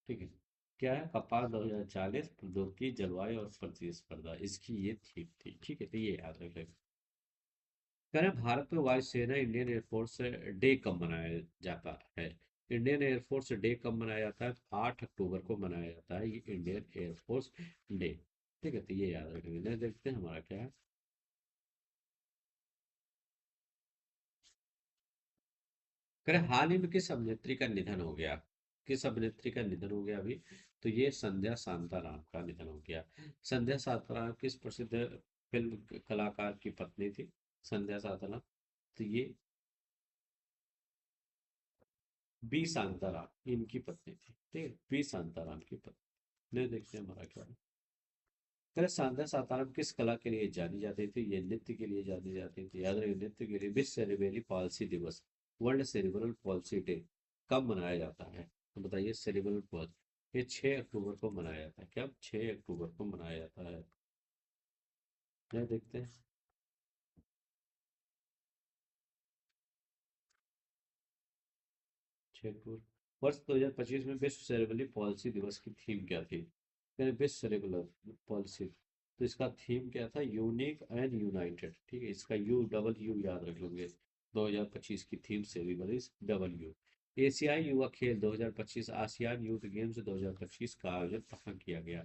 ठीक है। क्या है? कपास 2040, प्रौद्योगिकी, जलवायु और प्रतिस्पर्धा, इसकी ये थीम थी, ठीक है, तो ये याद रखें। कह रहे हैं भारत में वायुसेना इंडियन एयरफोर्स डे कब मनाया जाता है? इंडियन एयरफोर्स डे कब मनाया जाता है? 8 अक्टूबर को मनाया जाता है ये इंडियन एयरफोर्स डे, ठीक है, तो ये याद रखेंगे। नहीं, देखते हैं हमारा क्या है। कह रहे हाल ही में किस अभिनेत्री का निधन हो गया? किस अभिनेत्री का निधन हो गया अभी? तो ये संध्या शांताराम का निधन हो गया। संध्या शांताराम किस प्रसिद्ध फिल्म कलाकार की पत्नी थी? संध्या शांताराम, तो ये बी शांताराम इनकी पत्नी थी, ठीक है, बी शांताराम की पत्नी। नहीं, देखते हैं हमारा क्या है। कह शांता साताराम किस कला के लिए जानी जाती थी? ये नृत्य के लिए जानी जाती थी, याद रखिए, नृत्य के लिए। विश्व सेरेब्रल पॉल्सी दिवस, वर्ल्ड सेरेब्रल पॉल्सी डे कब मनाया जाता है? तो बताइए, सेरेब्रल पॉल्सी ये 6 अक्टूबर को मनाया जाता है। कब? 6 अक्टूबर को मनाया जाता है। यह देखते हैं। 6 अक्टूबर। वर्ष 2025 में विश्व सेरेब्रल पॉल्सी दिवस की थीम क्या थी? विश्व सेरेब्रल पॉल्सी, तो इसका थीम क्या था? यूनिक एंड यूनाइटेड, ठीक है, इसका यू याद रख लोगे। 2025 की थीम सेरेब्रल W। एशियाई युवा खेल 2025, आसियान यूथ गेम्स 2025 का आयोजन कहाँ किया गया?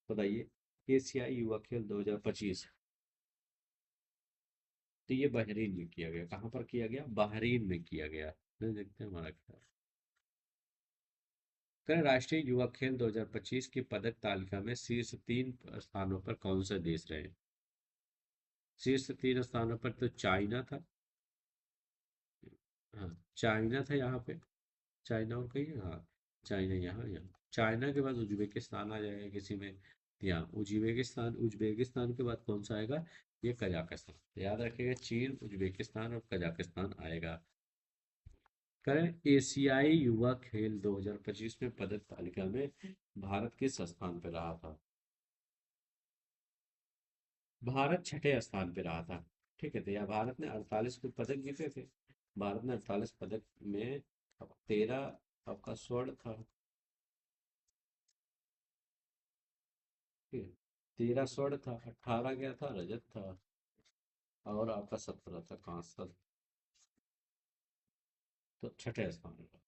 बताइए, एशियाई युवा खेल 2025, तो ये बहरीन में किया गया। कहाँ पर किया गया? बहरीन में किया गया। तो देखते हैं हमारा क्या। कल राष्ट्रीय युवा खेल 2025 की पदक तालिका में शीर्ष 3 स्थानों पर कौन सा देश रहे? शीर्ष 3 स्थानों पर तो चाइना था। हाँ, चाइना था यहाँ पे। चाइना और कहीं, हाँ, चाइना यहाँ, यहाँ चाइना के बाद उज्बेकिस्तान आ जाएगा किसी में, यहाँ उज्बेकिस्तान, उज्बेकिस्तान के बाद कौन सा आएगा? ये कजाकिस्तान। तो याद रखिएगा, चीन, उज्बेकिस्तान और कजाकिस्तान आएगा। करें एशियाई युवा खेल 2025 में पदक तालिका में भारत किस स्थान पर रहा था? भारत छठे स्थान पे रहा था। ठीक है, तो यह भारत ने 48 के पदक जीते थे। भारत ने 48 पदक में 13 आपका स्वर्ण था। ठीक है, 13 स्वर्ण था, 18 क्या था, रजत था, और आपका 17 था कांस्य। तो छठे स्थान पर।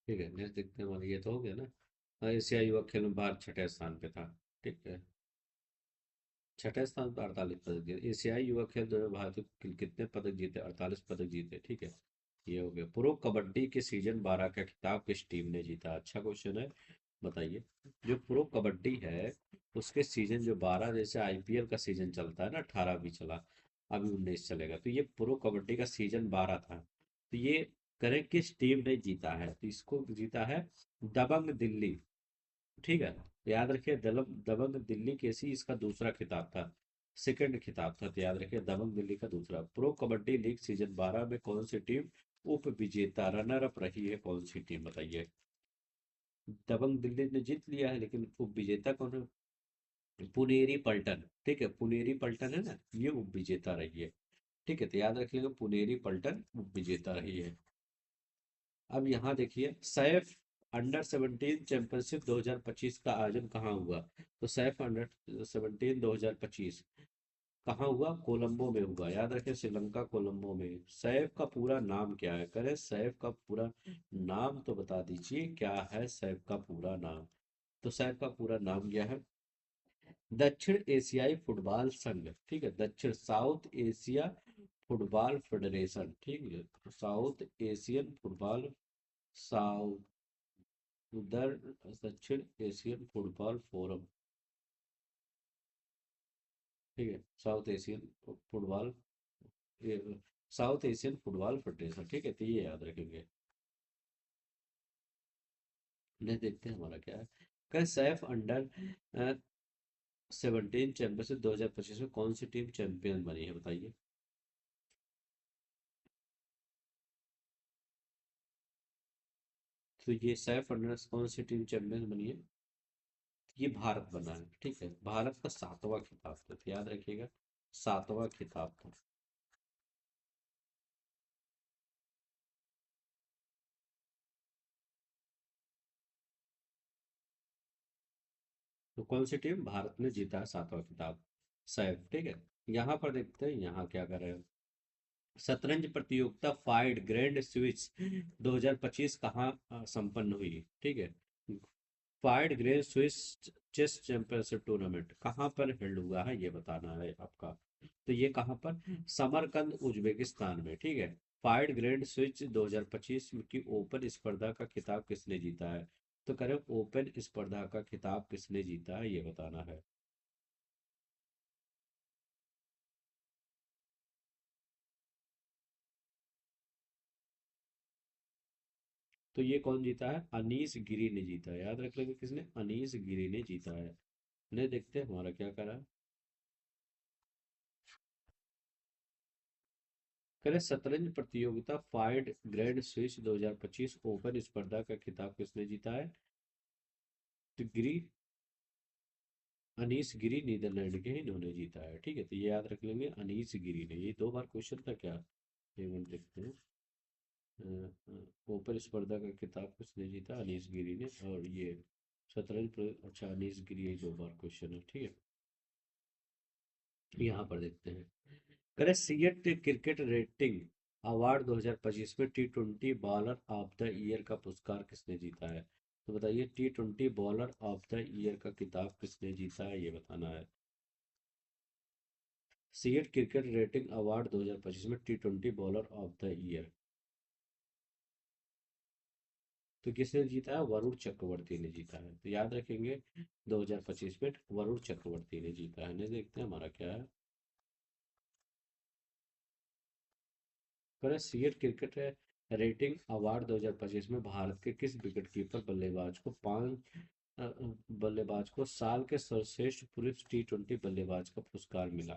ठीक है, नेक्स्ट देखते हैं, हमारा ये तो हो गया ना। हाँ, एशिया युवा खेल में भारत छठे स्थान पे था। ठीक है, छठे स्थान पर 48 पदक जीते। एशियाई युवा खेल में भारत ने कितने पदक जीते? 48 पदक जीते। ठीक है, ये हो गया। प्रो कबड्डी के सीजन 12 का खिताब किस टीम ने जीता? अच्छा क्वेश्चन है, बताइए। जो प्रो कबड्डी है उसके सीजन जो 12, जैसे आईपीएल का सीजन चलता है ना, 18 भी चला, अभी 19 चलेगा, तो ये प्रो कबड्डी का सीजन 12 था। तो ये करें किस टीम ने जीता है? तो इसको जीता है दबंग दिल्ली। ठीक है, याद रखिए, दबंग दिल्ली केसी इसका दूसरा खिताब था, सेकंड खिताब था। तो याद रखिए, दबंग दिल्ली का दूसरा। प्रो कबड्डी लीग सीजन 12 में कौन सी टीम उप विजेता रनर अप रही है? कौन सी टीम, बताइए। दबंग दिल्ली ने जीत लिया है, लेकिन उप विजेता कौन है? पुनेरी पल्टन। ठीक है, पुनेरी पल्टन है ना, ये उप विजेता रही है। ठीक है, तो याद रखिएगा, पुनेरी पल्टन उप विजेता रही है। अब यहाँ देखिए, सैफ अंडर 17 चैंपियनशिप 2025 का आयोजन कहाँ हुआ? तो सैफ अंडर 17 2025 कहाँ हुआ? कोलंबो में हुआ। याद रखें, श्रीलंका, कोलंबो में। सैफ का पूरा नाम क्या है? करे सैफ का पूरा नाम तो बता दीजिए, क्या है सैफ का पूरा नाम? तो सैफ का पूरा नाम क्या है? दक्षिण एशियाई फुटबॉल संघ। ठीक है, दक्षिण साउथ एशिया फुटबॉल फेडरेशन। ठीक है, साउथ एशियन फुटबॉल, साउथ उधर दक्षिण एशियन फुटबॉल फोरम। ठीक है, south Asian football, south Asian football federation. ठीक है, तो ये याद रखेंगे। नहीं, देखते हैं हमारा क्या है। क्या सैफ अंडर 17 चैंपियनशिप 2025 में कौन सी टीम चैंपियन बनी है, बताइए। तो ये सैफ अंडर कौन सी टीम चैंपियन बनी है? ये भारत बना है। ठीक है, भारत का 7वां खिताब था, तो याद रखिएगा, 7वां खिताब था। तो कौन सी टीम? भारत ने जीता है 7वां खिताब, सैफ। ठीक है, यहाँ पर देखते हैं यहाँ क्या कर रहे हैं। शतरंज प्रतियोगिता फाइड ग्रैंड स्विस 2025 कहाँ संपन्न हुई? ठीक है, FIDE grand Swiss chess championship tournament कहाँ पर हेल्ड हुआ है, ये बताना है आपका। तो ये कहाँ पर? समरकंद, उज्बेकिस्तान में। ठीक है, फाइड ग्रैंड स्विस 2025 की ओपन स्पर्धा का खिताब किसने जीता है? तो करें, ओपन स्पर्धा का खिताब किसने जीता है, ये बताना है। तो ये कौन जीता है? अनीस गिरी ने जीता है। याद रख लेंगे, किसने? अनीस गिरी ने जीता है। नहीं, देखते हैं हमारा क्या करा है। करें शतरंज प्रतियोगिता फाइड ग्रैंड स्विस 2025 ओपन स्पर्धा का खिताब किसने जीता है? तो गिरी, अनीस गिरी नीदरलैंड के ही इन्होंने जीता है। ठीक है, तो ये याद रख लेंगे, अनीस गिरी ने। ये 2 बार क्वेश्चन था क्या? एक मिनट देखते हैं। ओपन स्पर्धा का खिताब किसने जीता? अनीस गिरी ने। और ये अच्छा, अनीस गिरी, ये 2 बार क्वेश्चन है। ठीक है, यहाँ पर देखते हैं। करें सीएट क्रिकेट रेटिंग अवार्ड 2025 में T20 bowler of the year का पुरस्कार किसने जीता है? तो बताइए, T20 bowler of the year का खिताब किसने जीता है, ये बताना है। सीएट क्रिकेट रेटिंग अवार्ड 2025 में T20 bowler of the year तो किसने जीता है? वरुण चक्रवर्ती ने जीता है। तो याद रखेंगे, 2025 में वरुण चक्रवर्ती ने जीता है। नहीं, देखते हैं हमारा क्या है। करें सीएट क्रिकेट रेटिंग अवार्ड 2025 में भारत के किस विकेटकीपर बल्लेबाज को साल के सर्वश्रेष्ठ पुरुष T20 बल्लेबाज का पुरस्कार मिला?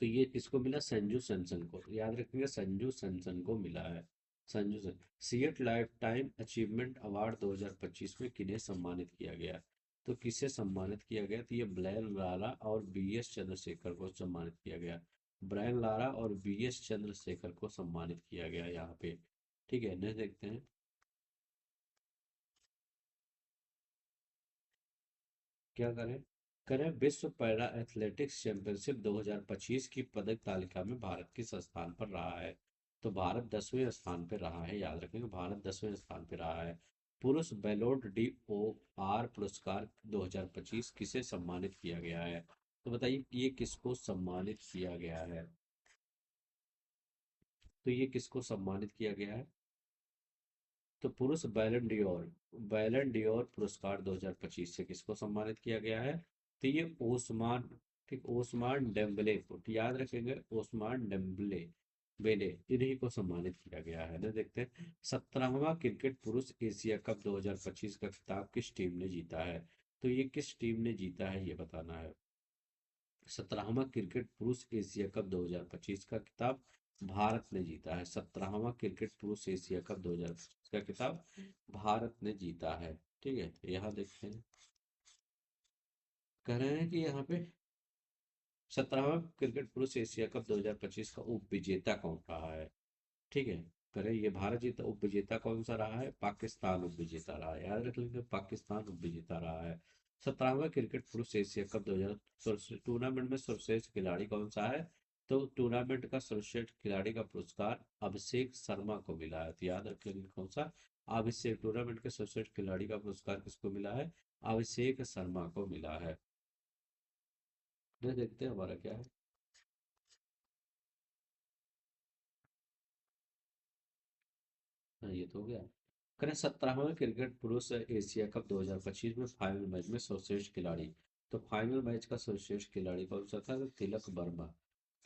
तो ये किसको मिला? संजू सैमसन को, याद रखिएगा, संजू सैमसन को मिला है। Sanju Sam CEAT life time achievement award 2025 में किन्हें सम्मानित किया गया? तो किसे सम्मानित किया गया? तो ये ब्रायन लारा और बीएस चंद्रशेखर को सम्मानित किया गया। ब्रायन लारा और बीएस चंद्रशेखर को सम्मानित किया गया यहाँ पे। ठीक है, नेक्स्ट देखते हैं। क्या करें? करें विश्व पैरा एथलेटिक्स चैंपियनशिप 2025 की पदक तालिका में भारत किस स्थान पर रहा है? तो भारत 10वें स्थान पर रहा है, याद रखेंगे, भारत 10वें स्थान पर रहा है। पुरुष बैलोट डी ओ आर पुरस्कार 2025 किसे सम्मानित किया गया है? तो बताइए ये किसको सम्मानित किया गया है? तो ये किसको सम्मानित किया गया है? तो पुरुष बैलन डियोर पुरस्कार 2025 से किसको सम्मानित किया गया है? तो ये ओस्मान, ठीक, ओस्मान डेम्बले को, तो याद रखेंगे, ओस्मान डेम्बले बेले, इन्हीं को सम्मानित किया गया है ना। देखते हैं 17वां क्रिकेट पुरुष एशिया कप 2025 का खिताब किस टीम ने जीता है? तो ये किस टीम ने जीता है ये बताना है। 17वां क्रिकेट पुरुष एशिया कप 2025 का खिताब भारत ने जीता है। 17वां क्रिकेट पुरुष एशिया कप 2025 का खिताब भारत ने जीता है। ठीक है, यहाँ देखते हैं, कह रहे हैं कि यहाँ पे 17वां क्रिकेट पुरुष एशिया कप 2025 का उप विजेता कौन रहा है? ठीक है, करें ये भारत जीता, उप विजेता कौन सा रहा है? पाकिस्तान उप विजेता रहा है, याद रख लेंगे, पाकिस्तान उप विजेता रहा है। 17वां क्रिकेट पुरुष एशिया कप 2000 टूर्नामेंट में सर्वश्रेष्ठ खिलाड़ी कौन सा है? तो टूर्नामेंट का सर्वश्रेष्ठ खिलाड़ी का पुरस्कार अभिषेक शर्मा को मिला है, तो याद रख लेंगे कौन सा? अभिषेक, टूर्नामेंट के सर्वश्रेष्ठ खिलाड़ी का पुरस्कार किसको मिला है? अभिषेक शर्मा को मिला है। देखते हैं हमारा क्या है। हाँ, ये तो हो गया। करें 17वां क्रिकेट पुरुष एशिया कप 2025 में फाइनल मैच में सर्वश्रेष्ठ खिलाड़ी। तो फाइनल मैच का सर्वश्रेष्ठ खिलाड़ी कौन सा था? तो तिलक वर्मा।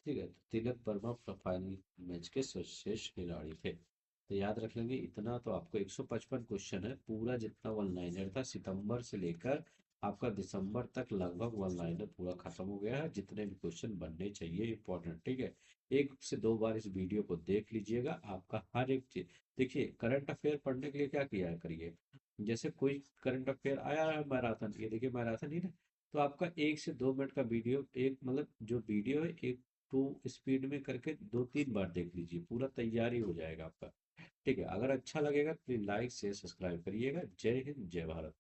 ठीक है, तो तिलक वर्मा फाइनल मैच के सर्वश्रेष्ठ खिलाड़ी थे। तो याद रख लेंगे, इतना तो आपको 155 क्वेश्चन है, पूरा जितना वन लाइनर था सितंबर से लेकर आपका दिसंबर तक लगभग वन लाइनर पूरा खत्म हो गया है, जितने भी क्वेश्चन बनने चाहिए इंपॉर्टेंट। ठीक है, एक से दो बार इस वीडियो को देख लीजिएगा, आपका हर एक चीज देखिए। करंट अफेयर पढ़ने के लिए क्या किया है करिए, जैसे कोई करंट अफेयर आया है मैराथन, ये देखिए मैराथन ही ना, तो आपका 1 से 2 मिनट का वीडियो, एक मतलब जो वीडियो है, एक टू स्पीड में करके 2-3 बार देख लीजिए, पूरा तैयारी हो जाएगा आपका। ठीक है, अगर अच्छा लगेगा तो लाइक शेयर सब्सक्राइब करिएगा। जय हिंद, जय भारत।